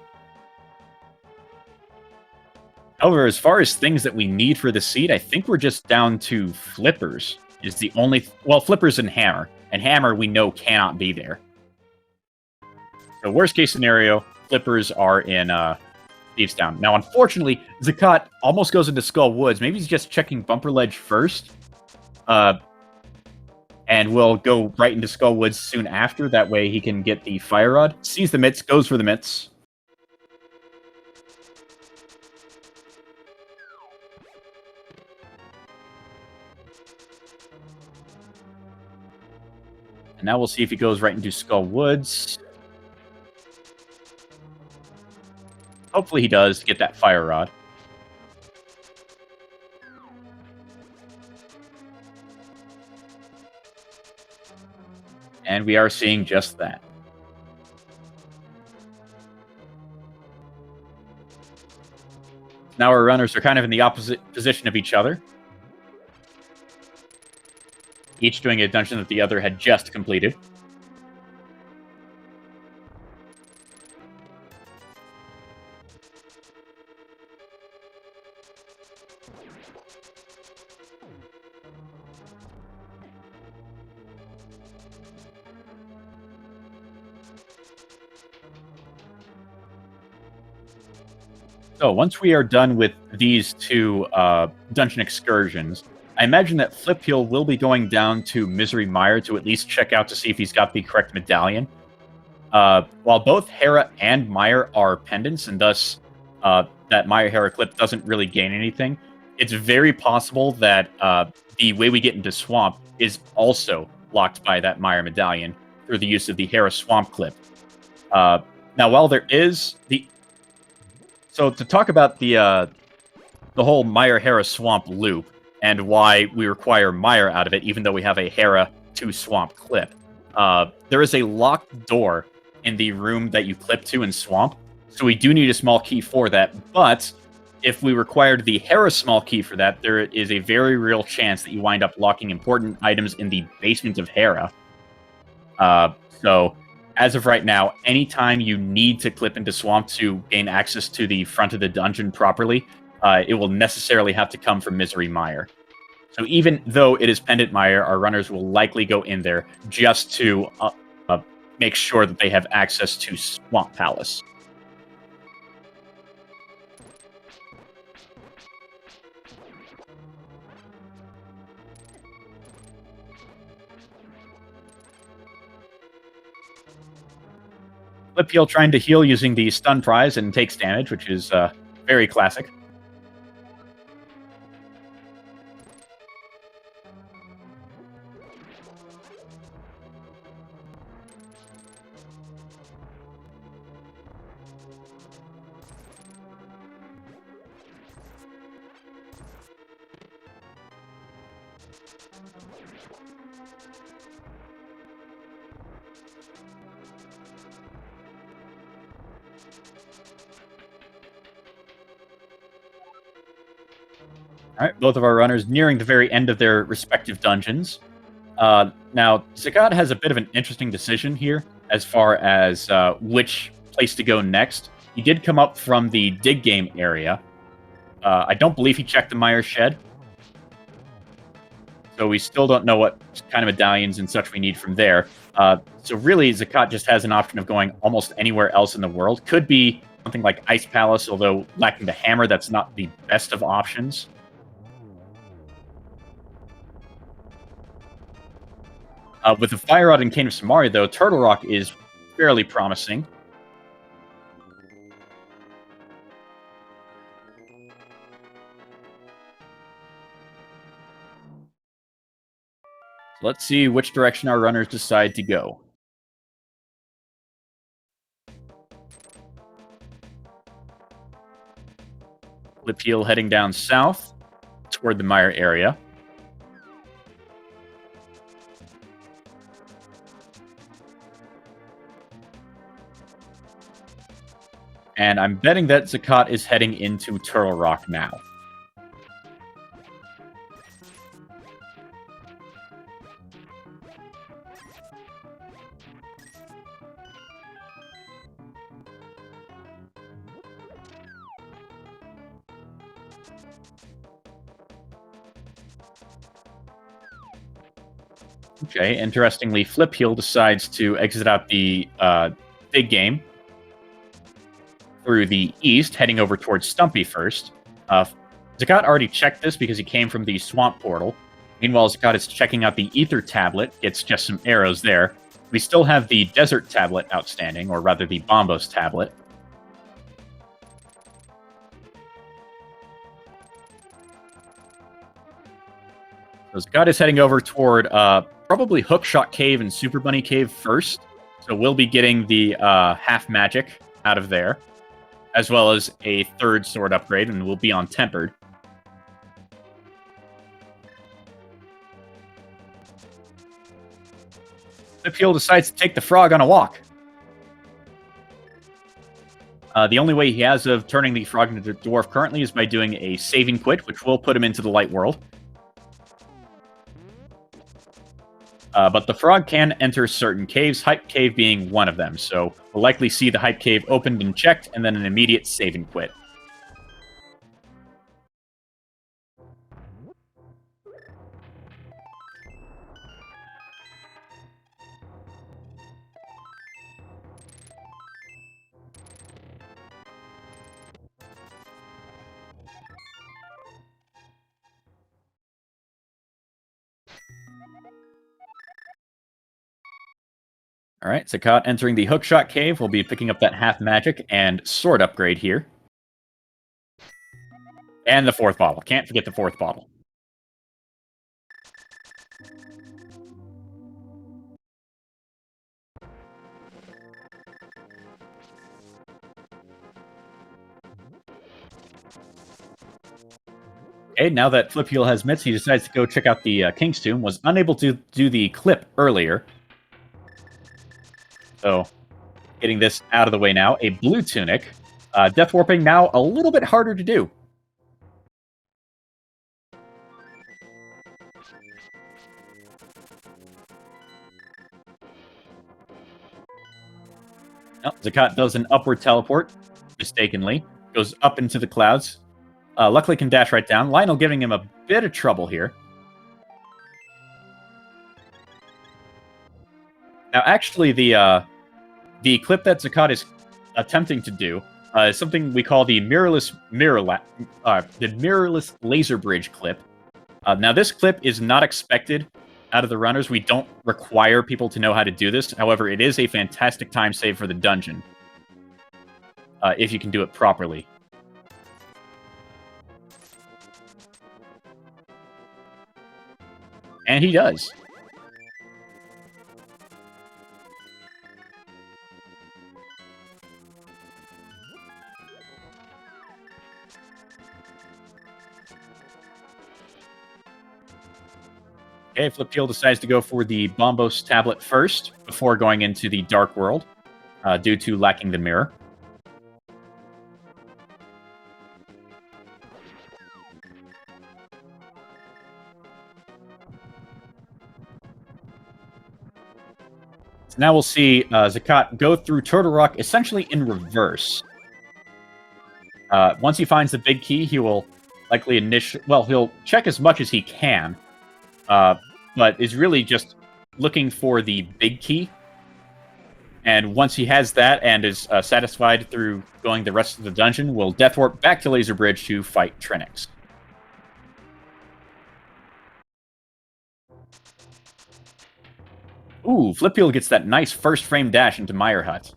However, as far as things that we need for the seed, I think we're just down to flippers. Is the only... Well, flippers and hammer. And hammer we know cannot be there. So worst case scenario, flippers are in Thieves Town. Now, unfortunately, Zakat almost goes into Skull Woods. Maybe he's just checking Bumper Ledge first. And we'll go right into Skull Woods soon after. That way he can get the Fire Rod. Sees the mitts, goes for the mitts. And now we'll see if he goes right into Skull Woods. Hopefully he does get that Fire Rod. And we are seeing just that. Now our runners are kind of in the opposite position of each other. Each doing a dungeon that the other had just completed. So once we are done with these two dungeon excursions, I imagine that Flipheal will be going down to Misery Mire to at least check out to see if he's got the correct medallion. While both Hera and Mire are pendants, and thus that Mire-Hera clip doesn't really gain anything, it's very possible that the way we get into Swamp is also blocked by that Mire medallion through the use of the Hera Swamp clip. Now, while there is the... So to talk about the whole Mire-Hera Swamp loop, and why we require Mire out of it, even though we have a Hera to Swamp clip. There is a locked door in the room that you clip to in Swamp, so we do need a small key for that, but if we required the Hera small key for that, there is a very real chance that you wind up locking important items in the basement of Hera. So, as of right now, anytime you need to clip into Swamp to gain access to the front of the dungeon properly, it will necessarily have to come from Misery Mire. So even though it is Pendant Mire, our runners will likely go in there just to make sure that they have access to Swamp Palace. Flipheal trying to heal using the stun prize and takes damage, which is very classic. All right, both of our runners nearing the very end of their respective dungeons. Now, Zakat has a bit of an interesting decision here as far as which place to go next. He did come up from the dig game area. I don't believe he checked the Mire Shed. So we still don't know what kind of medallions and such we need from there. So really, Zakat just has an option of going almost anywhere else in the world. Could be something like Ice Palace, although lacking the hammer, that's not the best of options. With the Fire Rod and Cane of Samari, though, Turtle Rock is fairly promising. Let's see which direction our runners decide to go. Flipheal heading down south toward the Mire area. And I'm betting that Zakat is heading into Turtle Rock now. Okay, interestingly, Flipheal decides to exit out the big game through the east, heading over towards Stumpy first. Zakat already checked this because he came from the swamp portal. Meanwhile, Zakat is checking out the ether tablet, gets just some arrows there. We still have the desert tablet outstanding, or rather the Bombos tablet. So Zakat is heading over toward probably Hookshot Cave and Super Bunny Cave first. So we'll be getting the half magic out of there, as well as a third sword upgrade, and we'll be on Tempered. Flipheal decides to take the frog on a walk. The only way he has of turning the frog into a dwarf currently is by doing a saving quit, which will put him into the light world. But the frog can enter certain caves, Hype Cave being one of them, so we'll likely see the Hype Cave opened and checked, and then an immediate save and quit. All right, Zakat entering the Hookshot Cave. We'll be picking up that half magic and sword upgrade here. And the fourth bottle. Can't forget the fourth bottle. Okay, now that Flipheal has mitts, he decides to go check out the King's Tomb. Was unable to do the clip earlier. So, getting this out of the way now. A blue tunic. Death Warping now a little bit harder to do. Oh, Zakat does an upward teleport, mistakenly. Goes up into the clouds. Luckily can dash right down. Lionel giving him a bit of trouble here. Now, actually, the clip that Zakat is attempting to do is something we call the mirrorless laser bridge clip. Now, this clip is not expected out of the runners. We don't require people to know how to do this. However, it is a fantastic time save for the dungeon if you can do it properly. And he does. Okay, Flipheal decides to go for the Bombos tablet first, before going into the Dark World, due to lacking the mirror. So now we'll see Zakat go through Turtle Rock essentially in reverse. Once he finds the big key, he will likely he'll check as much as he can, but is really just looking for the big key. And once he has that and is satisfied through going the rest of the dungeon, we'll Death Warp back to Laser Bridge to fight Trinix. Ooh, Flipheal gets that nice first frame dash into Meyer Hut.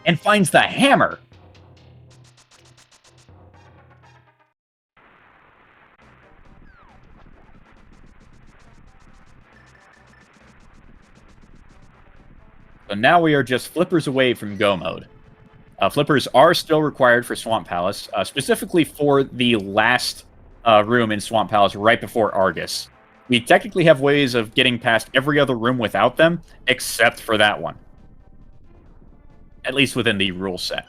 And finds the hammer! So now we are just flippers away from go mode. Flippers are still required for Swamp Palace, specifically for the last room in Swamp Palace right before Argus. We technically have ways of getting past every other room without them, except for that one. at least within the rule set.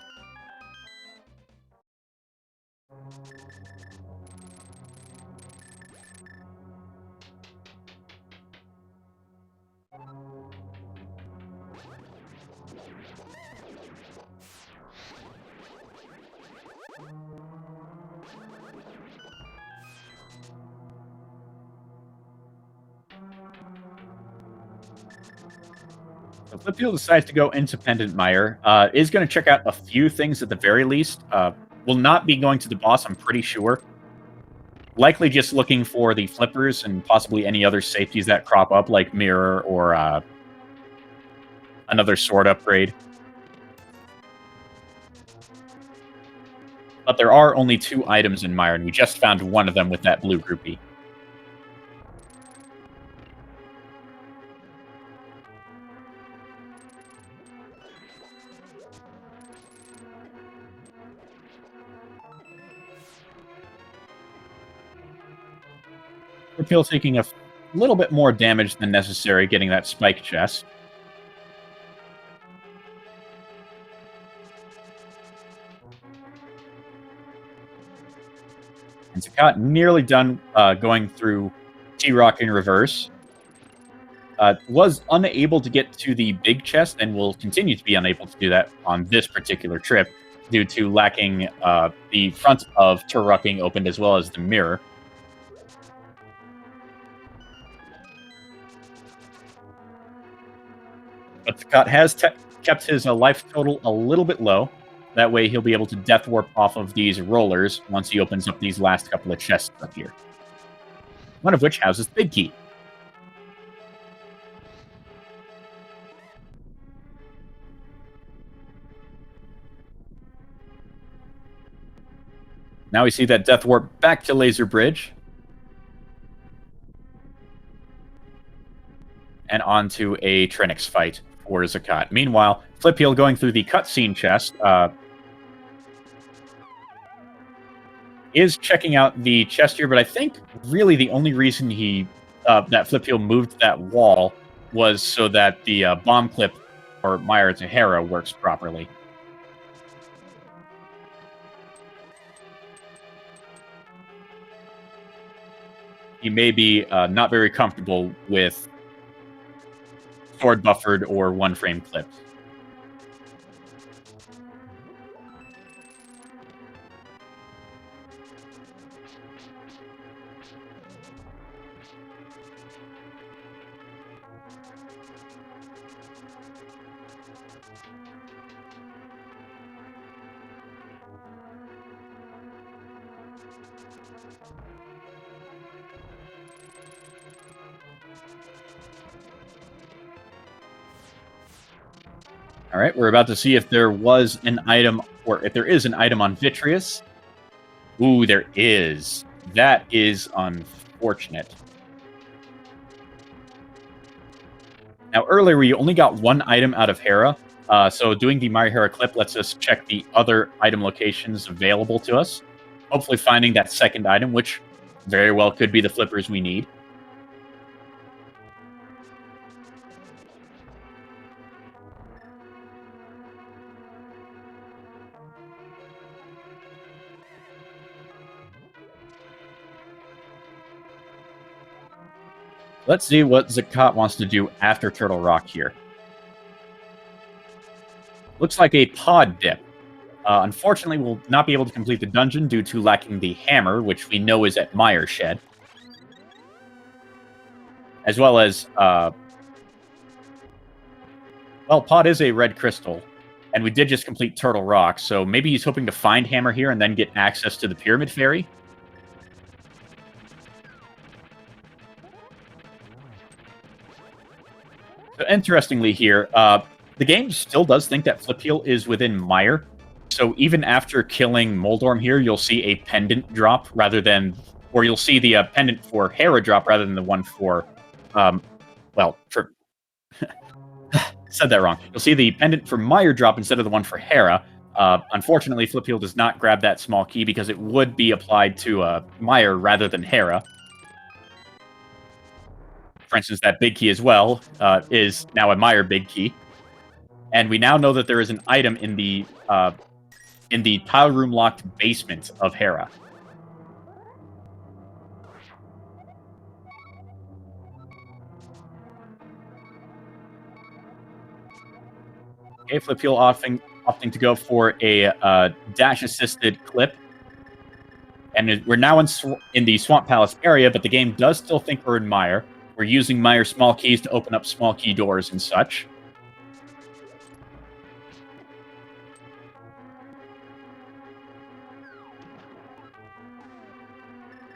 So Flipheal decides to go independent Mire. Is going to check out a few things at the very least. Will not be going to the boss, I'm pretty sure. Likely just looking for the flippers and possibly any other safeties that crop up, like mirror or another sword upgrade. But there are only 2 items in Mire, and we just found one of them with that blue groupie. Flipheal taking a little bit more damage than necessary getting that spike chest. And Zakat nearly done going through T-Rock in reverse. Was unable to get to the big chest and will continue to be unable to do that on this particular trip due to lacking the front of Turok being opened as well as the mirror. But Zakat has kept his life total a little bit low. That way he'll be able to death warp off of these rollers once he opens up these last couple of chests up here. One of which houses Big Key. Now we see that death warp back to Laser Bridge. And onto a Trinix fight for Zakat. Meanwhile, Flipheal going through the cutscene chest is checking out the chest here, but I think really the only reason he that Flipheal moved that wall was so that the bomb clip or Mire to Hera works properly. He may be not very comfortable with sword buffered or one-frame clips. All right, we're about to see if there was an item, or if there is an item on Vitreous. Ooh, there is. That is unfortunate. Now, earlier we only got one item out of Hera, so doing the Mire Hera clip lets us check the other item locations available to us. Hopefully finding that second item, which very well could be the flippers we need. Let's see what Zakat wants to do after Turtle Rock here. Looks like a pod dip. Unfortunately, we'll not be able to complete the dungeon due to lacking the hammer, which we know is at Mire Shed. As well as, well, pod is a red crystal, and we did just complete Turtle Rock, so maybe he's hoping to find hammer here and then get access to the Pyramid Fairy. So interestingly here, the game still does think that Flipheal is within Mire. So even after killing Moldorm here, you'll see a pendant drop rather than... Or you'll see the pendant for Hera drop rather than the one for... well, for... said that wrong. You'll see the pendant for Mire drop instead of the one for Hera. Unfortunately, Flipheal does not grab that small key because it would be applied to Mire rather than Hera. For instance, that big key as well is now a Mire big key. And we now know that there is an item in the tile room locked basement of Hera. Okay, Flipheal opting to go for a dash-assisted clip. And we're now in the Swamp Palace area, but the game does still think we're in Mire. We're using Mire small keys to open up small key doors and such.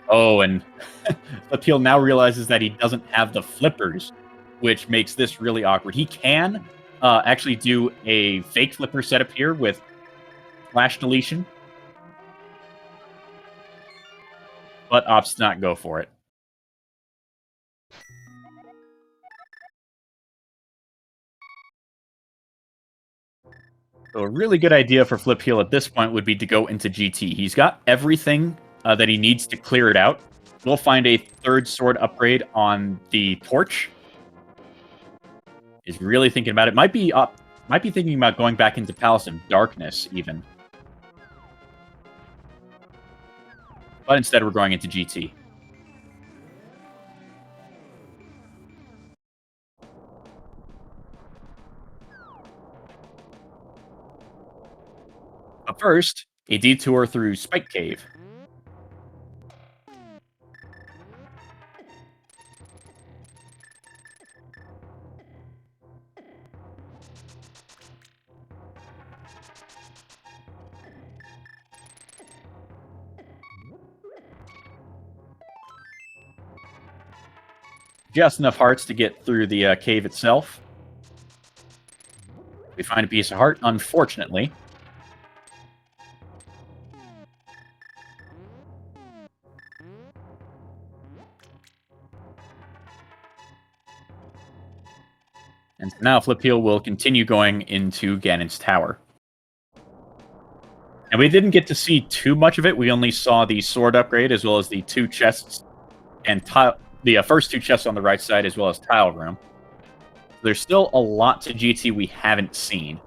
Oh, and Flipheal now realizes that he doesn't have the flippers, which makes this really awkward. He can actually do a fake flipper setup here with flash deletion, but opts to not go for it. So a really good idea for Flipheal at this point would be to go into GT. He's got everything that he needs to clear it out. We'll find a third sword upgrade on the torch. Is really thinking about it. Might be thinking about going back into Palace of Darkness, even. But instead, we're going into GT. But first, a detour through Spike Cave. Just enough hearts to get through the cave itself. We find a piece of heart, unfortunately. And so now Flipheal will continue going into Ganon's Tower. And we didn't get to see too much of it. We only saw the sword upgrade as well as the two chests and the first two chests on the right side as well as tile room. There's still a lot to GT we haven't seen.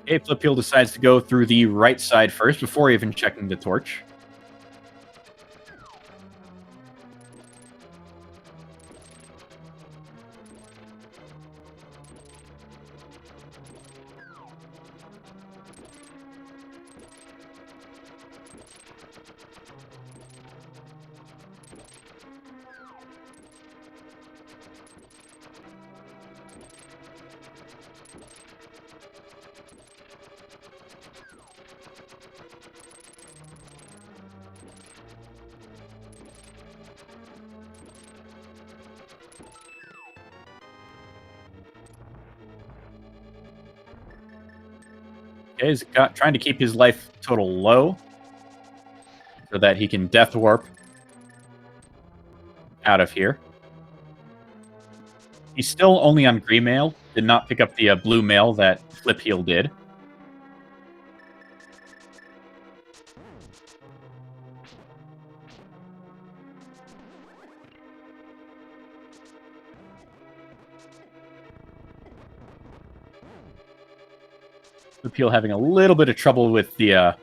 Okay, Flipheal decides to go through the right side first before even checking the torch. Okay, he's trying to keep his life total low so that he can death warp out of here. He's still only on green mail. Did not pick up the blue mail that Flipheal did. Flipheal having a little bit of trouble with the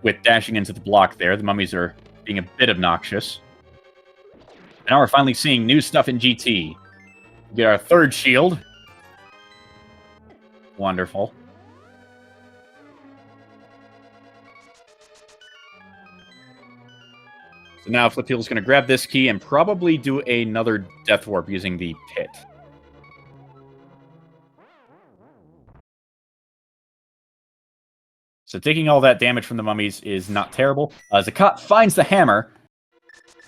with dashing into the block there. The mummies are being a bit obnoxious. And now we're finally seeing new stuff in GT. We get our third shield. Wonderful. So now Flipheal is going to grab this key and probably do another death warp using the pit. So taking all that damage from the mummies is not terrible. Zakat finds the hammer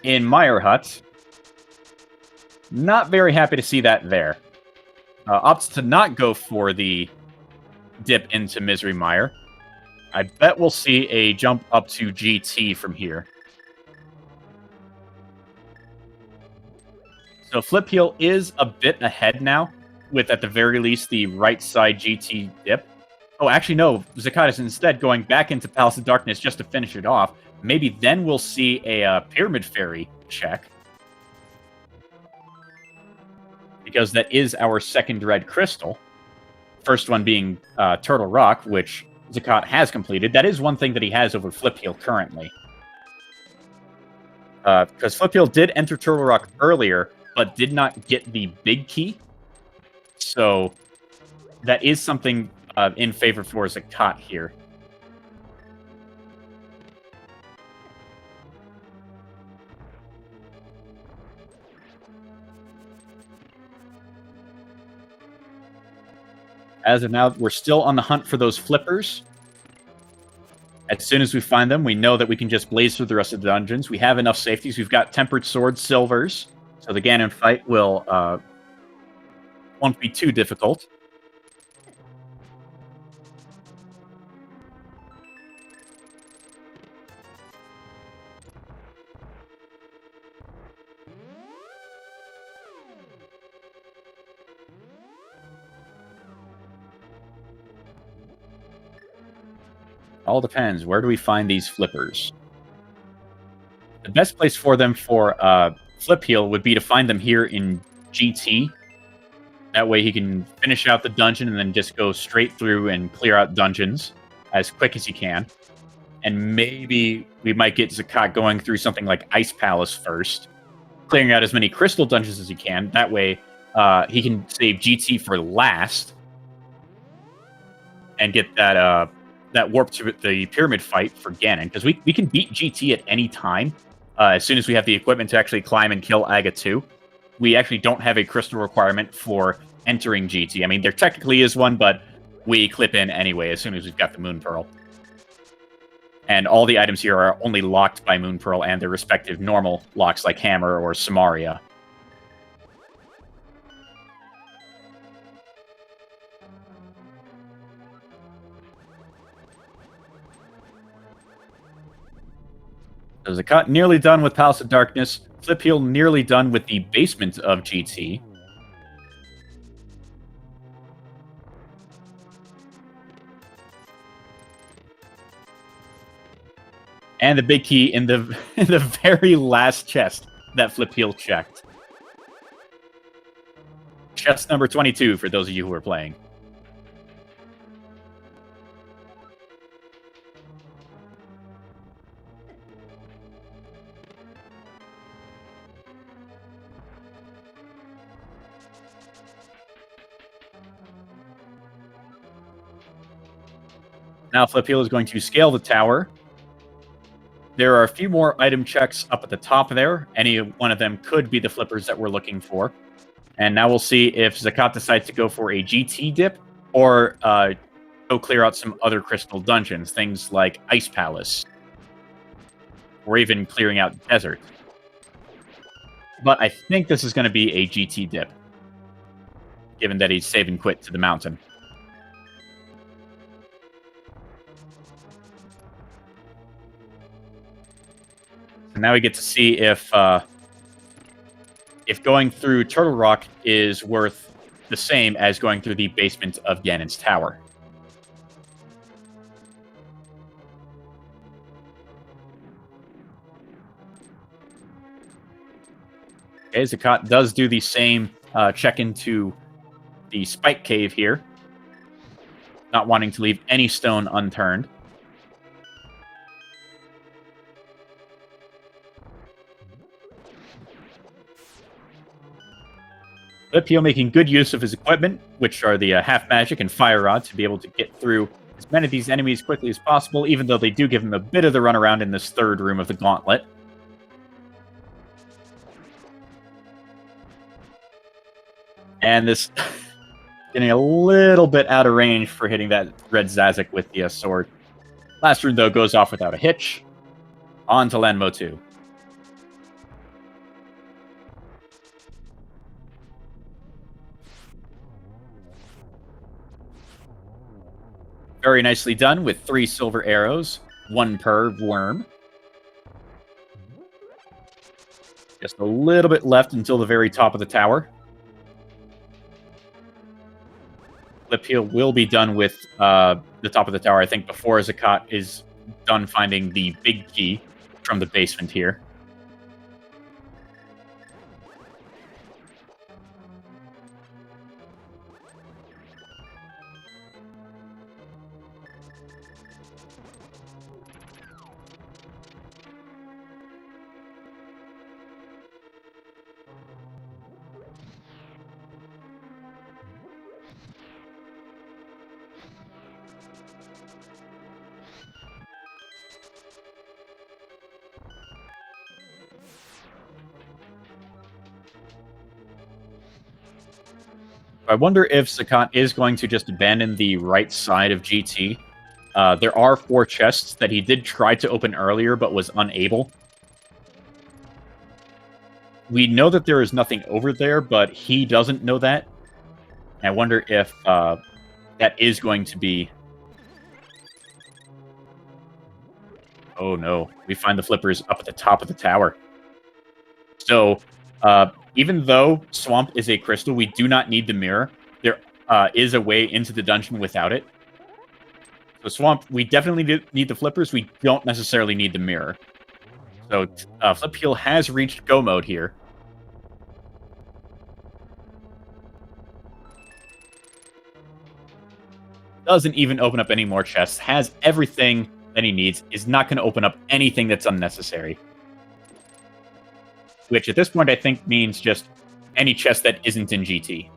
in Mire Hut. Not very happy to see that there. Opts to not go for the dip into Misery Mire. I bet we'll see a jump up to GT from here. So Flipheal is a bit ahead now, with at the very least the right side GT dip. Oh, actually, no. vZakat is instead going back into Palace of Darkness just to finish it off. Maybe then we'll see a Pyramid Fairy check. Because that is our second red crystal. First one being Turtle Rock, which vZakat has completed. That is one thing that he has over Flipheal currently. Because Flipheal did enter Turtle Rock earlier, but did not get the big key. So that is something in favor for vZakat here. As of now, we're still on the hunt for those flippers. As soon as we find them, we know that we can just blaze through the rest of the dungeons. We have enough safeties. We've got Tempered Sword Silvers, so the Ganon fight won't be too difficult. All depends. Where do we find these flippers? The best place for them for Flipheal would be to find them here in GT. That way he can finish out the dungeon and then just go straight through and clear out dungeons as quick as he can. And maybe we might get vZakat going through something like Ice Palace first, clearing out as many crystal dungeons as he can. That way he can save GT for last and get that warp to the pyramid fight for Ganon, because we can beat GT at any time as soon as we have the equipment to actually climb and kill Aga 2. We actually don't have a crystal requirement for entering GT. I mean, there technically is one, but we clip in anyway as soon as we've got the Moon Pearl. And all the items here are only locked by Moon Pearl and their respective normal locks like Hammer or Samaria. So vZakat nearly done with Palace of Darkness. Flipheal nearly done with the basement of GT. And the big key in the very last chest that Flipheal checked. Chest number 22 for those of you who are playing. Now Flipheal is going to scale the tower. There are a few more item checks up at the top there. Any one of them could be the flippers that we're looking for. And now we'll see if vZakat decides to go for a GT dip or go clear out some other crystal dungeons, things like Ice Palace, or even clearing out Desert. But I think this is going to be a GT dip, given that he's save and quit to the mountain. So now we get to see if going through Turtle Rock is worth the same as going through the basement of Ganon's tower. Okay, vZakat does do the same check into the Spike Cave here, not wanting to leave any stone unturned. Flipheal making good use of his equipment, which are the Half Magic and Fire Rod, to be able to get through as many of these enemies quickly as possible, even though they do give him a bit of the runaround in this third room of the gauntlet. And this getting a little bit out of range for hitting that red Zazik with the sword. Last room, though, goes off without a hitch. On to Lanmo 2. Very nicely done with 3 silver arrows, 1 per worm. Just a little bit left until the very top of the tower. Flipheal will be done with the top of the tower, I think, before vZakat is done finding the big key from the basement here. I wonder if vZakat is going to just abandon the right side of GT. There are 4 chests that he did try to open earlier, but was unable. We know that there is nothing over there, but he doesn't know that. I wonder if that is going to be... Oh no, we find the flippers up at the top of the tower. So, even though Swamp is a crystal, we do not need the mirror. There is a way into the dungeon without it. So Swamp, we definitely need the flippers. We don't necessarily need the mirror. So Flipheal has reached go mode here. Doesn't even open up any more chests. Has everything that he needs. Is not going to open up anything that's unnecessary. Which, at this point, I think means just any chest that isn't in GT.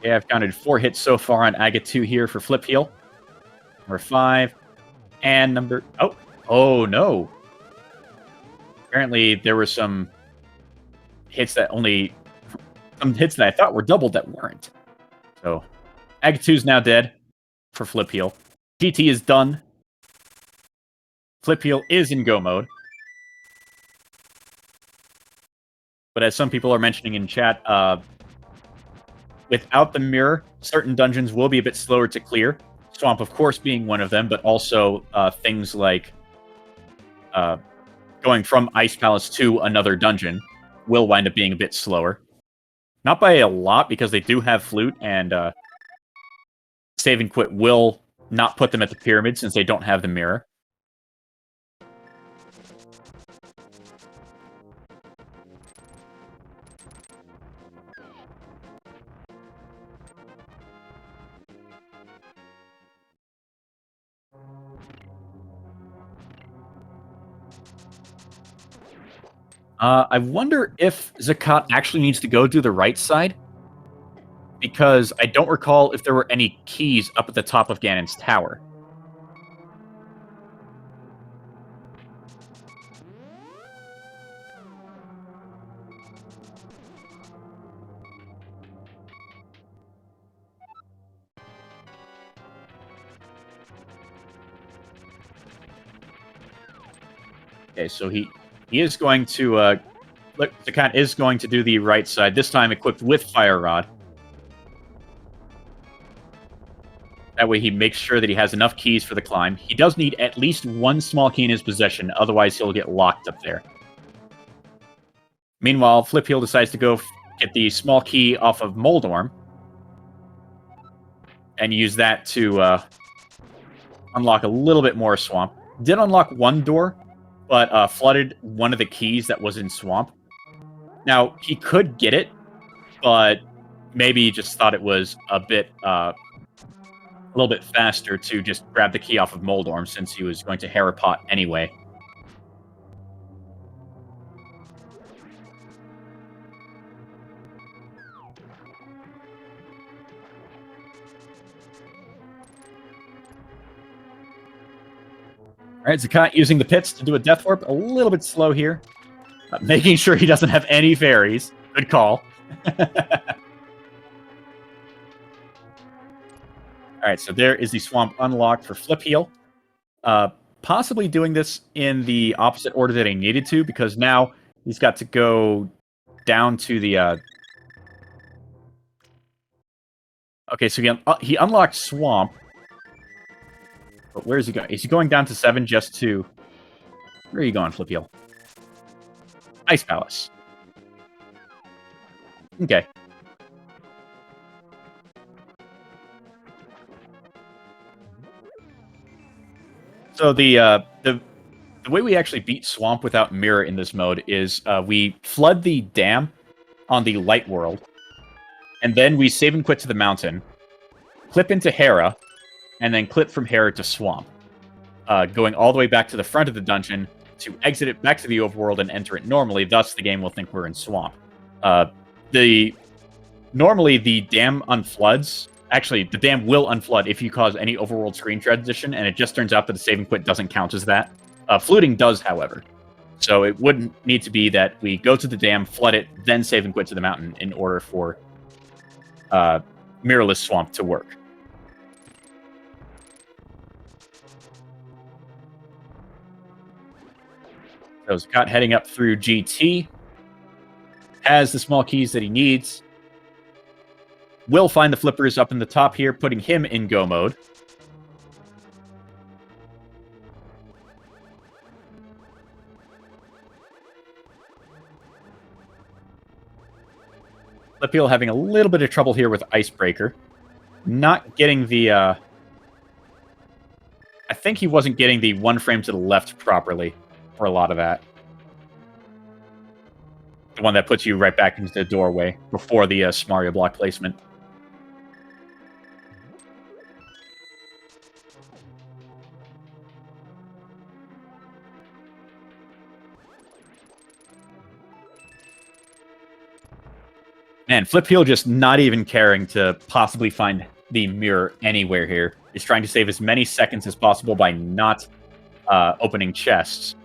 Yeah, I've counted 4 hits so far on Aga 2 here for Flipheal. Number 5. And number... Oh, no. Apparently, there were some hits that only... Some hits that I thought were doubled that weren't. So, Aga 2's now dead for Flipheal. GT is done. Flipheal is in go mode. But as some people are mentioning in chat, without the mirror, certain dungeons will be a bit slower to clear. Swamp, of course, being one of them, but also things like going from Ice Palace to another dungeon will wind up being a bit slower. Not by a lot, because they do have Flute, and Save and Quit will not put them at the pyramid since they don't have the mirror. I wonder if vZakat actually needs to go do the right side, because I don't recall if there were any keys up at the top of Ganon's tower. Okay, so he is going to... vZakat is going to do the right side, this time equipped with Fire Rod. That way he makes sure that he has enough keys for the climb. He does need at least 1 small key in his possession, otherwise he'll get locked up there. Meanwhile, Flipheal decides to go get the small key off of Moldorm, and use that to unlock a little bit more Swamp. Did unlock 1 door, but flooded one of the keys that was in Swamp. Now, he could get it, but maybe he just thought it was a little bit faster to just grab the key off of Moldorm, since he was going to Harapot anyway. Alright, vZakat using the pits to do a Death Warp. A little bit slow here. Making sure he doesn't have any fairies. Good call. Alright, so there is the swamp unlocked for Flipheal. Possibly doing this in the opposite order that I needed to, because now he's got to go down to the... Okay, so he unlocked Swamp. But where is he going? Is he going down to 7 just to... Where are you going, Flipheal? Ice Palace. Okay. So the way we actually beat Swamp without Mirror in this mode is we flood the dam on the light world, and then we save and quit to the mountain, clip into Hera, and then clip from Hera to Swamp, going all the way back to the front of the dungeon to exit it back to the overworld and enter it normally. Thus, the game will think we're in Swamp. Normally, the dam unfloods. Actually, the dam will unflood if you cause any overworld screen transition, and it just turns out that the save and quit doesn't count as that. Fluting does, however. So it wouldn't need to be that we go to the dam, flood it, then save and quit to the mountain in order for Mirrorless Swamp to work. So Zakat heading up through GT. Has the small keys that he needs. Will find the flippers up in the top here, putting him in go mode. Flipheal having a little bit of trouble here with Icebreaker. Not getting the... I think he wasn't getting the one frame to the left properly for a lot of that. The one that puts you right back into the doorway before the Smaria block placement. Man, Flipheal just not even caring to possibly find the mirror anywhere here. He's trying to save as many seconds as possible by not opening chests.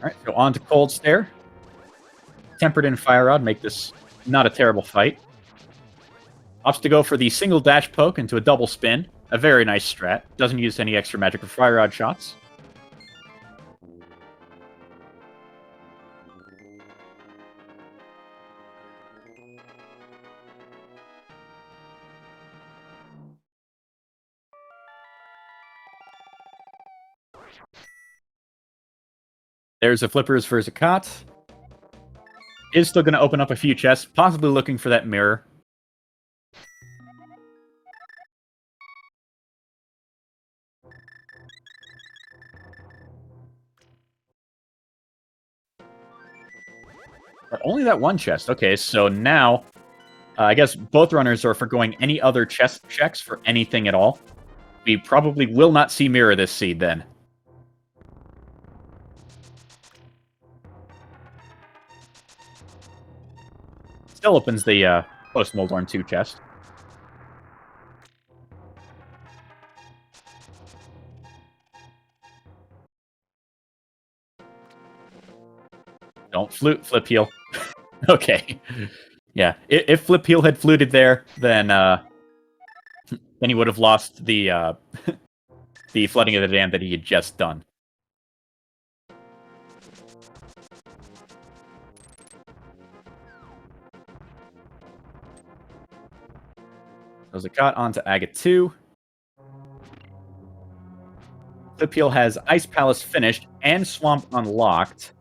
Alright, so on to Cold Stare. Tempered in Fire Rod, make this not a terrible fight. Opts to go for the single dash poke into a double spin. A very nice strat. Doesn't use any extra magic or Fire Rod shots. There's the flippers for Zakat. Is still going to open up a few chests, possibly looking for that mirror. But only that one chest. Okay, so now, I guess both runners are forgoing any other chest checks for anything at all. We probably will not see mirror this seed then. Still opens the post-Moldorn 2 chest. Don't flute, Flipheal. Okay. Yeah, if Flipheal had fluted there, then he would have lost the the flooding of the dam that he had just done. So Zakat onto Agate 2. Flipheal has Ice Palace finished and Swamp unlocked,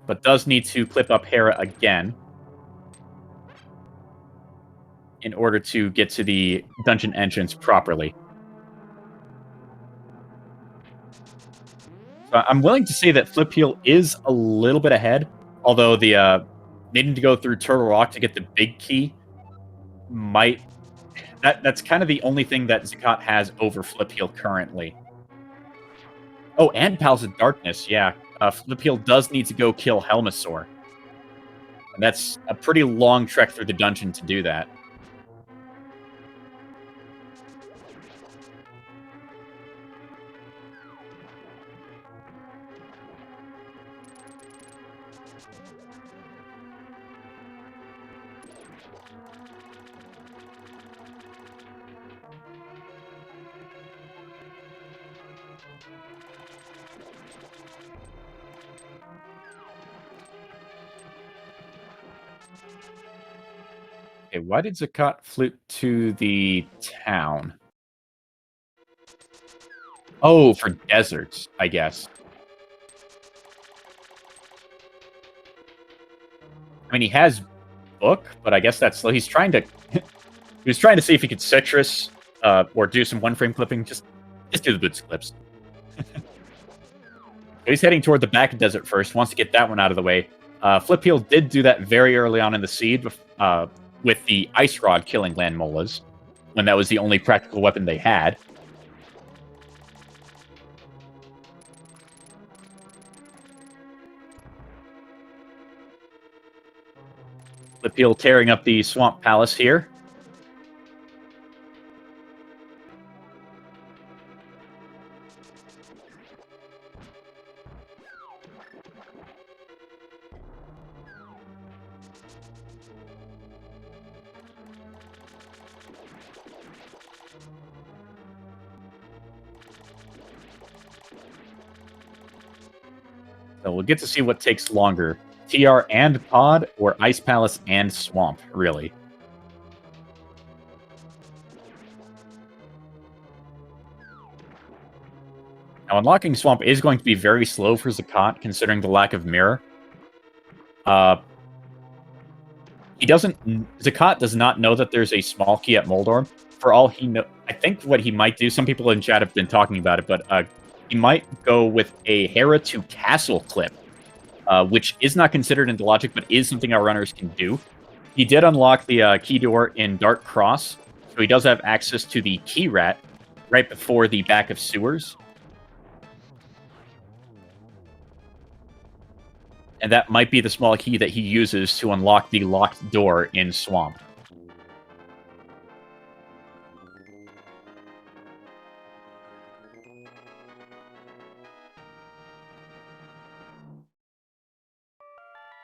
but does need to clip up Hera again in order to get to the dungeon entrance properly. So I'm willing to say that Flipheal is a little bit ahead, although the needing to go through Turtle Rock to get the big key might... That's kind of the only thing that Zakat has over Flipheal currently. Oh, and Palace of Darkness, yeah. Flipheal does need to go kill Helmasaur. And that's a pretty long trek through the dungeon to do that. Okay, why did Zakat flip to the town? Oh, for deserts, I guess. I mean, he has book, but I guess that's slow. He's trying to... he was trying to see if he could citrus, or do some one-frame clipping. Just do the boots clips. He's heading toward the back desert first. Wants to get that one out of the way. Flipheal did do that very early on in the seed, with the Ice Rod killing Land Molas, when that was the only practical weapon they had. Flipheal tearing up the Swamp Palace here. So we'll get to see what takes longer. TR and Pod, or Ice Palace and Swamp, really. Now, unlocking Swamp is going to be very slow for Zakat, considering the lack of mirror. Zakat does not know that there's a small key at Moldorm. For all he know, I think what he might do, some people in chat have been talking about it, but he might go with a Hera to Castle clip, which is not considered into logic, but is something our runners can do. He did unlock the key door in Dark Cross, so he does have access to the Key Rat right before the back of sewers. And that might be the small key that he uses to unlock the locked door in Swamp.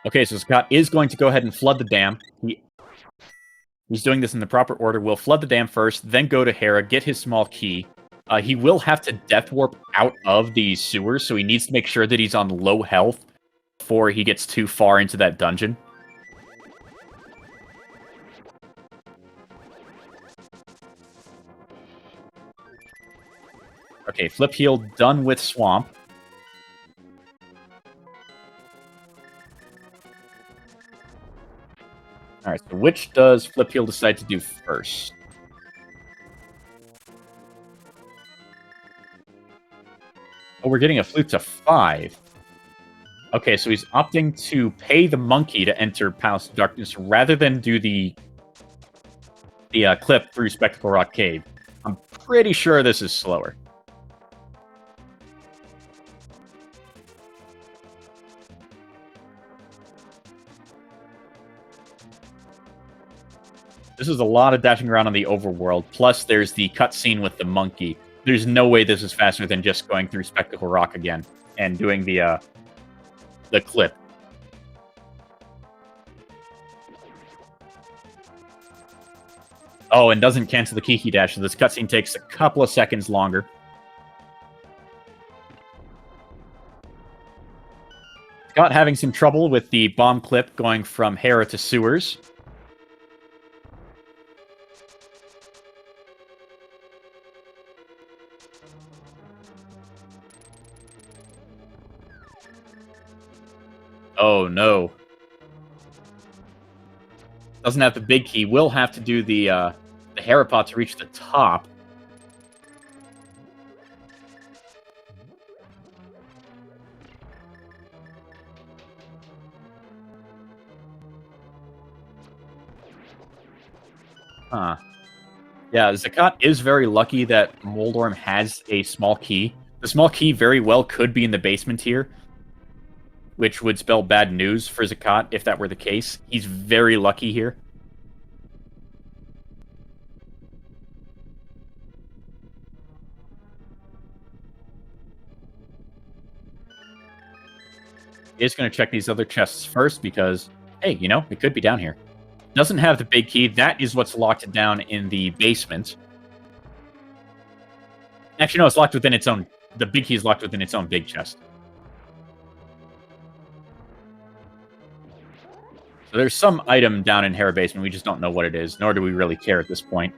Okay, so Scott is going to go ahead and flood the dam. He's doing this in the proper order. We'll flood the dam first, then go to Hera, get his small key. He will have to death warp out of the sewers, so he needs to make sure that he's on low health before he gets too far into that dungeon. Okay, Flipheal done with Swamp. Alright, so which does Flipheal decide to do first? Oh, we're getting a flute to 5. Okay, so he's opting to pay the monkey to enter Palace of Darkness rather than do the clip through Spectacle Rock Cave. I'm pretty sure this is slower. This is a lot of dashing around on the overworld, plus there's the cutscene with the monkey. There's no way this is faster than just going through Spectacle Rock again and doing the clip. Oh, and doesn't cancel the Kiki Dash, so this cutscene takes a couple of seconds longer. Scott having some trouble with the bomb clip going from Hera to sewers. Oh, no. Doesn't have the big key. Will have to do the Herapot to reach the top. Huh. Yeah, Zakat is very lucky that Moldorm has a small key. The small key very well could be in the basement here, which would spell bad news for Zakat if that were the case. He's very lucky here. He is going to check these other chests first because, hey, you know, it could be down here. Doesn't have the big key. That is what's locked down in the basement. Actually, no, it's locked within its own... The big key is locked within its own big chest. So there's some item down in Hera Basement. We just don't know what it is, nor do we really care at this point.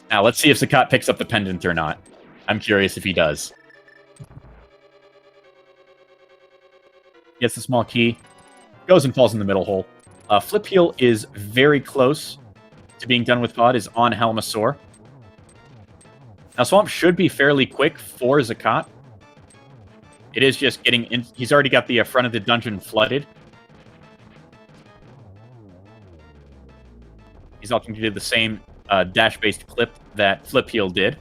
Now, let's see if Zakat picks up the pendant or not. I'm curious if he does. Gets the small key. Goes and falls in the middle hole. Flipheal is very close to being done with VOD, is on Helmasaur. Now, Swamp should be fairly quick for Zakat. It is just getting in... He's already got the front of the dungeon flooded. He's opting to do the same dash-based clip that Flipheal did.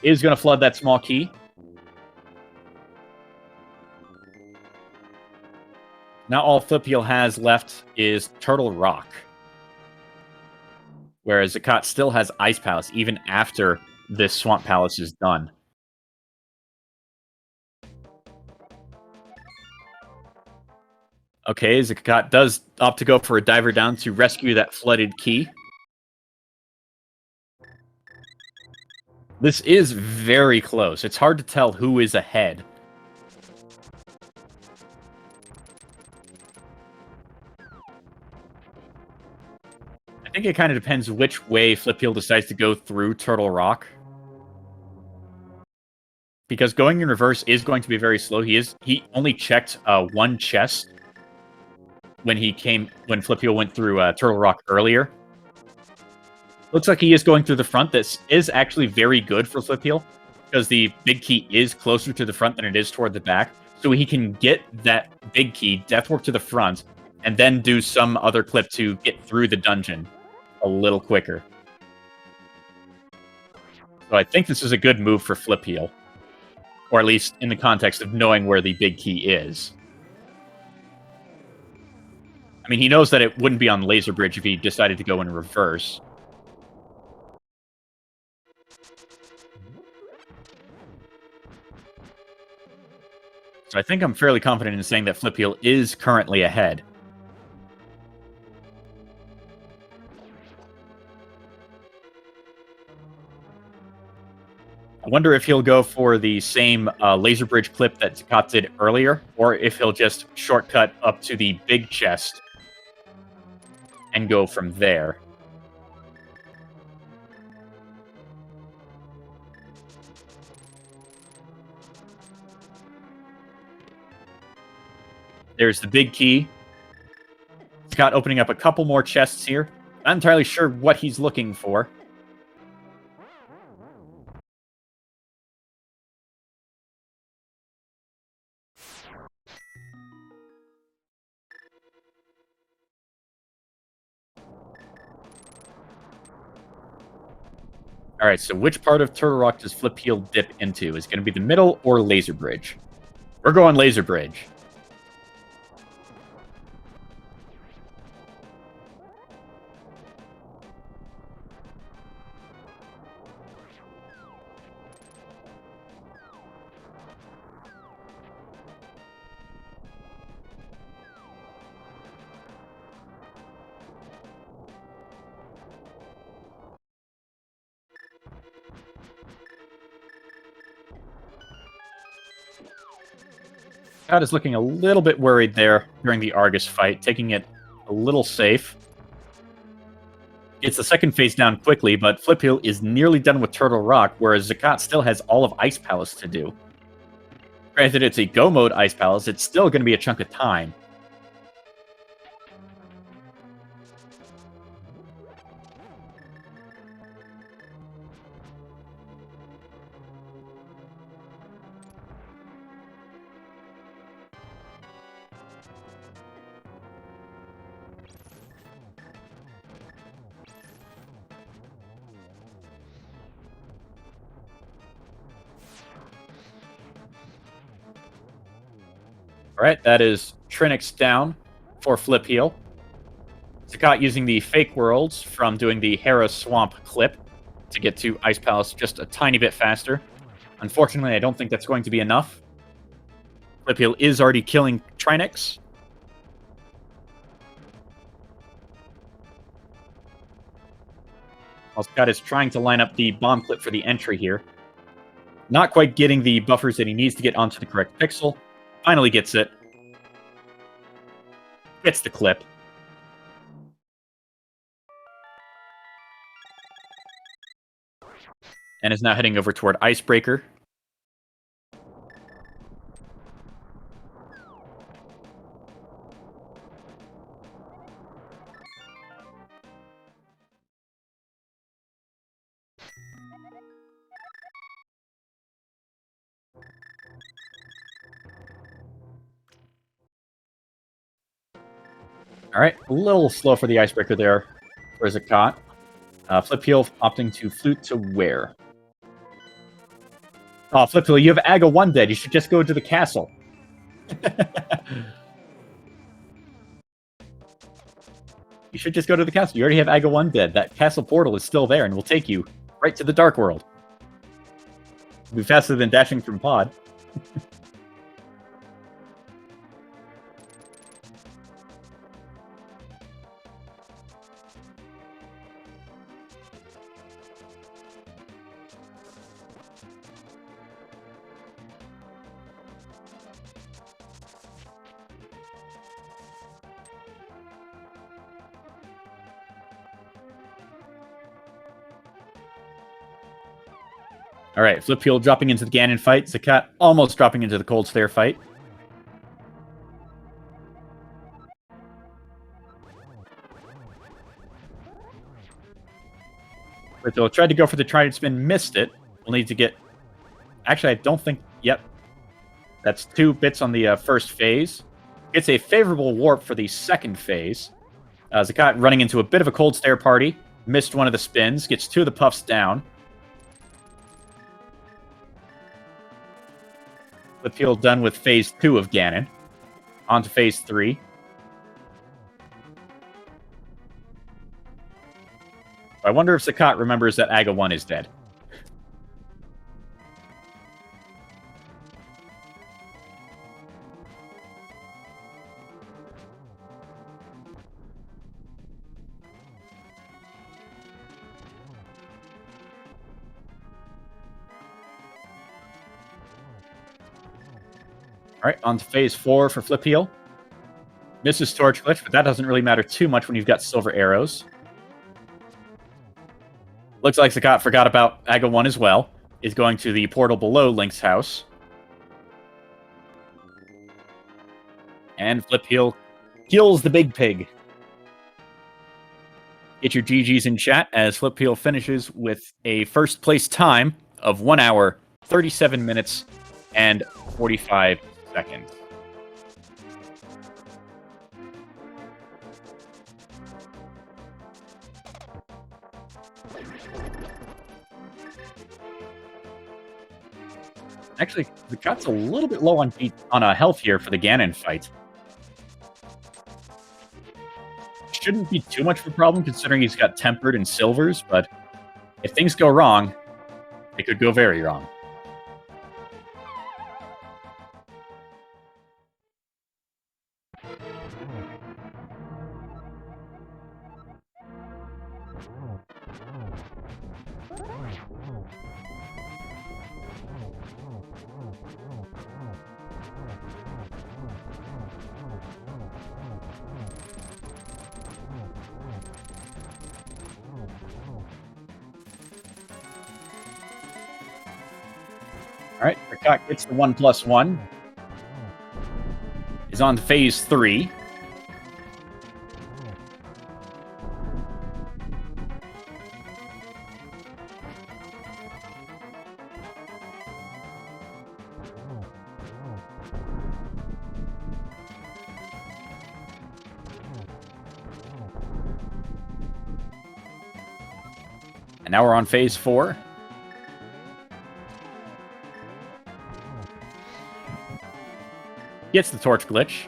Is going to flood that small key. Now all Flipheal has left is Turtle Rock. Whereas Zakat still has Ice Palace, even after this Swamp Palace is done. Okay, Zakat does opt to go for a diver down to rescue that flooded key. This is very close. It's hard to tell who is ahead. I think it kind of depends which way Flipheal decides to go through Turtle Rock. Because going in reverse is going to be very slow. He only checked one chest when Flipheal went through Turtle Rock earlier. Looks like he is going through the front. This is actually very good for Flipheal, because the big key is closer to the front than it is toward the back. So he can get that big key, Deathwarp to the front, and then do some other clip to get through the dungeon a little quicker. So I think this is a good move for Flipheal. Or at least in the context of knowing where the big key is. I mean, he knows that it wouldn't be on Laser Bridge if he decided to go in reverse. So I think I'm fairly confident in saying that Flipheal is currently ahead. I wonder if he'll go for the same laser bridge clip that Zakat did earlier, or if he'll just shortcut up to the big chest and go from there. There's the big key. Zakat opening up a couple more chests here. Not entirely sure what he's looking for. Alright, so which part of Turtle Rock does Flipheal dip into? Is it going to be the middle or Laser Bridge? We're going Laser Bridge. Scott is looking a little bit worried there during the Argus fight, taking it a little safe. It's the second phase down quickly, but Flipheal is nearly done with Turtle Rock, whereas Zakat still has all of Ice Palace to do. Granted, it's a go mode Ice Palace, it's still going to be a chunk of time. Alright, that is Trinix down for Flipheal. Zakat using the fake worlds from doing the Hera Swamp clip to get to Ice Palace just a tiny bit faster. Unfortunately, I don't think that's going to be enough. Flipheal is already killing Trinix. While Zakat is trying to line up the bomb clip for the entry here. Not quite getting the buffers that he needs to get onto the correct pixel. Finally gets it. Gets the clip. And is now heading over toward Icebreaker. Alright, a little slow for the Icebreaker there for Zakat. Flipheal opting to flute to where? Oh, Flipheal, you have Aga 1 dead. You should just go to the castle. You should just go to the castle. You already have Aga 1 dead. That castle portal is still there and will take you right to the Dark World. It'll be faster than dashing from pod. Alright, Flipheal dropping into the Ganon fight. Zakat almost dropping into the Cold Stare fight. Flipheal tried to go for the Trident Spin, missed it. We'll need to get... Actually, I don't think... Yep. That's 2 bits on the first phase. Gets a favorable warp for the second phase. Zakat running into a bit of a Cold Stare party. Missed one of the spins. Gets 2 of the puffs down. Flipheal done with phase 2 of Ganon. On to phase 3. I wonder if Zakat remembers that Aga 1 is dead. Alright, on to phase 4 for Flipheal. Misses Torch Glitch, but that doesn't really matter too much when you've got silver arrows. Looks like Zakat forgot about Aga 1 as well. Is going to the portal below Link's house. And Flipheal kills the big pig. Get your GGs in chat as Flipheal finishes with a first place time of 1 hour, 37 minutes, and 45 seconds. Actually, Zakat's a little bit low on health here for the Ganon fight. Shouldn't be too much of a problem considering he's got Tempered and Silvers, but if things go wrong, they could go very wrong. Alright, Zakat gets the 1+1. Is on to phase 3. And now we're on phase 4. Gets the torch glitch.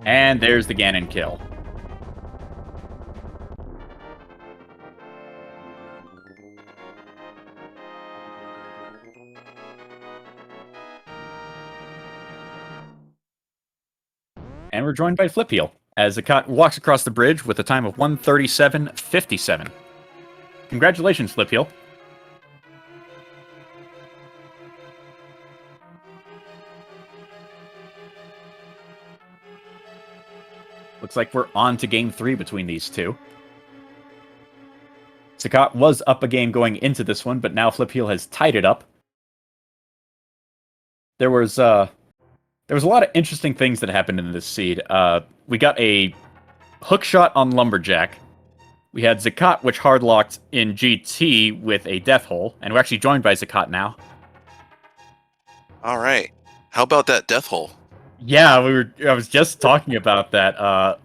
And there's the Ganon kill. And we're joined by Flipheal, as Zakat walks across the bridge with a time of 1:37:57. Congratulations, Flipheal. Looks like we're on to game 3 between these two. Zakat was up a game going into this one, but now Flipheal has tied it up. There was a lot of interesting things that happened in this seed. We got a hook shot on Lumberjack. We had Zakat, which hardlocked in GT with a death hole, and we're actually joined by Zakat now. All right. How about that death hole? Yeah, I was just talking about that.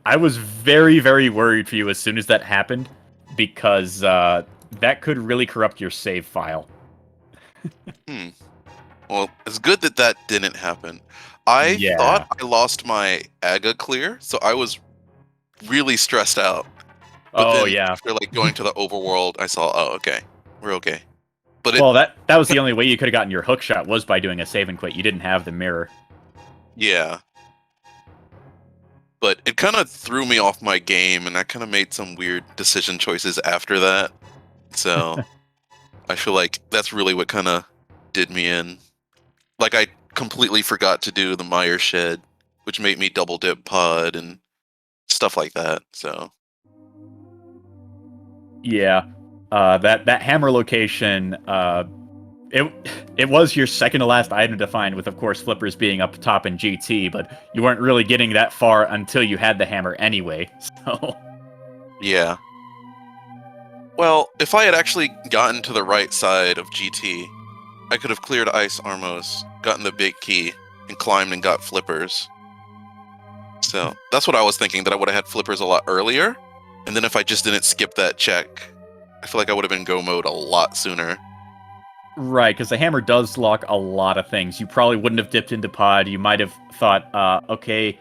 I was very, very worried for you as soon as that happened, because that could really corrupt your save file. Well, it's good that that didn't happen. I thought I lost my AGA clear, so I was really stressed out. But then after like going to the overworld, I saw, oh, okay, we're okay. But well, that was the only way you could have gotten your hook shot, was by doing a save and quit. You didn't have the mirror. Yeah. But it kind of threw me off my game, and I kind of made some weird decision choices after that. So I feel like that's really what kind of did me in. Like, I completely forgot to do the Mire Shed, which made me double dip pod and stuff like that. So yeah, that hammer location, it was your second to last item to find, with of course flippers being up top in GT, but you weren't really getting that far until you had the hammer anyway. So yeah. Well, if I had actually gotten to the right side of GT, I could have cleared Ice Armos, gotten the big key, and climbed and got flippers. So that's what I was thinking, that I would have had flippers a lot earlier, and then if I just didn't skip that check, I feel like I would have been go mode a lot sooner. Right, because the hammer does lock a lot of things. You probably wouldn't have dipped into pod. You might have thought, okay,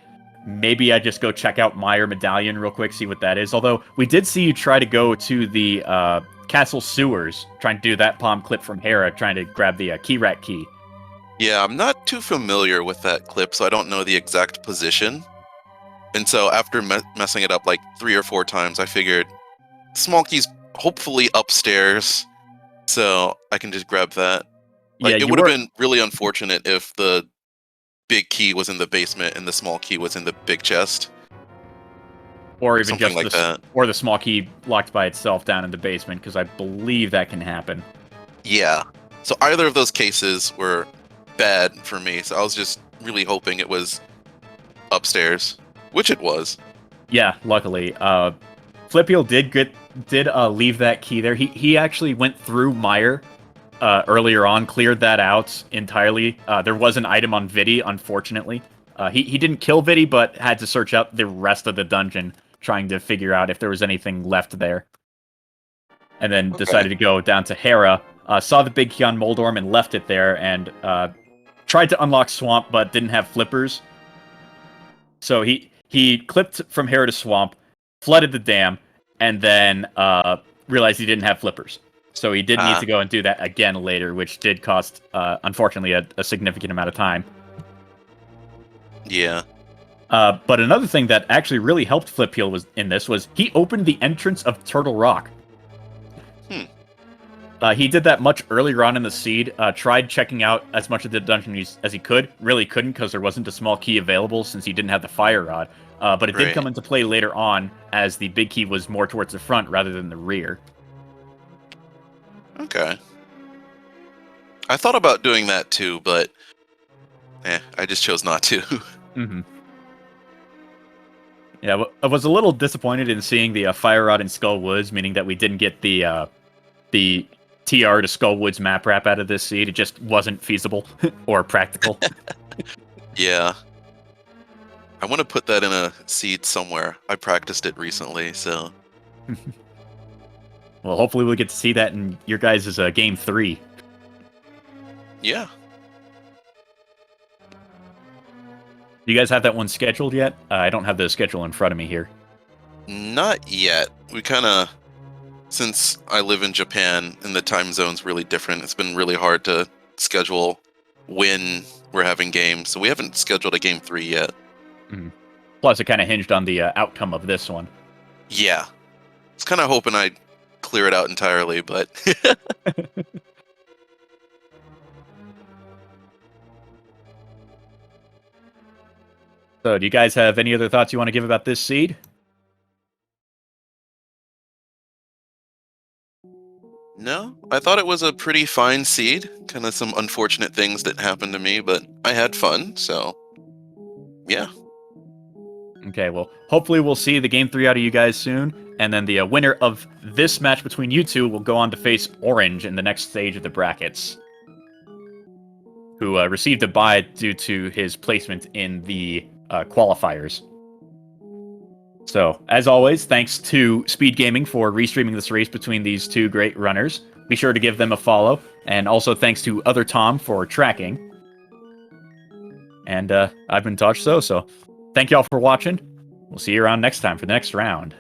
maybe I just go check out Mire Medallion real quick, see what that is. Although, we did see you try to go to the castle sewers, trying to do that palm clip from Hera, trying to grab the key rat key. Yeah, I'm not too familiar with that clip, so I don't know the exact position. And so after messing it up like 3 or 4 times, I figured small key's hopefully upstairs, so I can just grab that. Like, it would have been really unfortunate if the big key was in the basement and the small key was in the big chest. Or even something just like that. Or the small key locked by itself down in the basement, because I believe that can happen. Yeah. So either of those cases were bad for me, so I was just really hoping it was upstairs, which it was. Yeah, luckily. Flipheal did leave that key there. He actually went through Mire earlier on, cleared that out entirely. There was an item on Vidi, unfortunately. He didn't kill Vidi, but had to search out the rest of the dungeon, trying to figure out if there was anything left there. And then decided to go down to Hera, saw the big key on Moldorm and left it there, and tried to unlock Swamp, but didn't have flippers. So he clipped from Hera to Swamp, flooded the dam, and then realized he didn't have flippers. So he did need to go and do that again later, which did cost, unfortunately, a significant amount of time. Yeah. But another thing that actually really helped Flipheal was he opened the entrance of Turtle Rock. He did that much earlier on in the seed, tried checking out as much of the dungeon as he could. Really couldn't, because there wasn't a small key available since he didn't have the fire rod. But it did come into play later on, as the big key was more towards the front rather than the rear. Okay. I thought about doing that too, but I just chose not to. Mm-hmm. Yeah, I was a little disappointed in seeing the fire rod in Skull Woods, meaning that we didn't get the TR to Skull Woods map wrap out of this seed. It just wasn't feasible or practical. Yeah. I want to put that in a seed somewhere. I practiced it recently, so... Well, hopefully we'll get to see that in your guys' game 3. Yeah. Do you guys have that one scheduled yet? I don't have the schedule in front of me here. Not yet. We kind of, since I live in Japan and the time zone's really different, it's been really hard to schedule when we're having games. So we haven't scheduled a game 3 yet. Mm. Plus, it kind of hinged on the outcome of this one. Yeah. I was kind of hoping I'd clear it out entirely, but... So, do you guys have any other thoughts you want to give about this seed? No, I thought it was a pretty fine seed. Kind of some unfortunate things that happened to me, but I had fun, so yeah. Okay, well, hopefully we'll see the game 3 out of you guys soon, and then the winner of this match between you two will go on to face Orange in the next stage of the brackets, who received a bye due to his placement in the qualifiers. So, as always, thanks to SpeedGaming for restreaming this race between these two great runners. Be sure to give them a follow, and also thanks to Other Tom for tracking. And I've been Touch so thank y'all for watching. We'll see you around next time for the next round.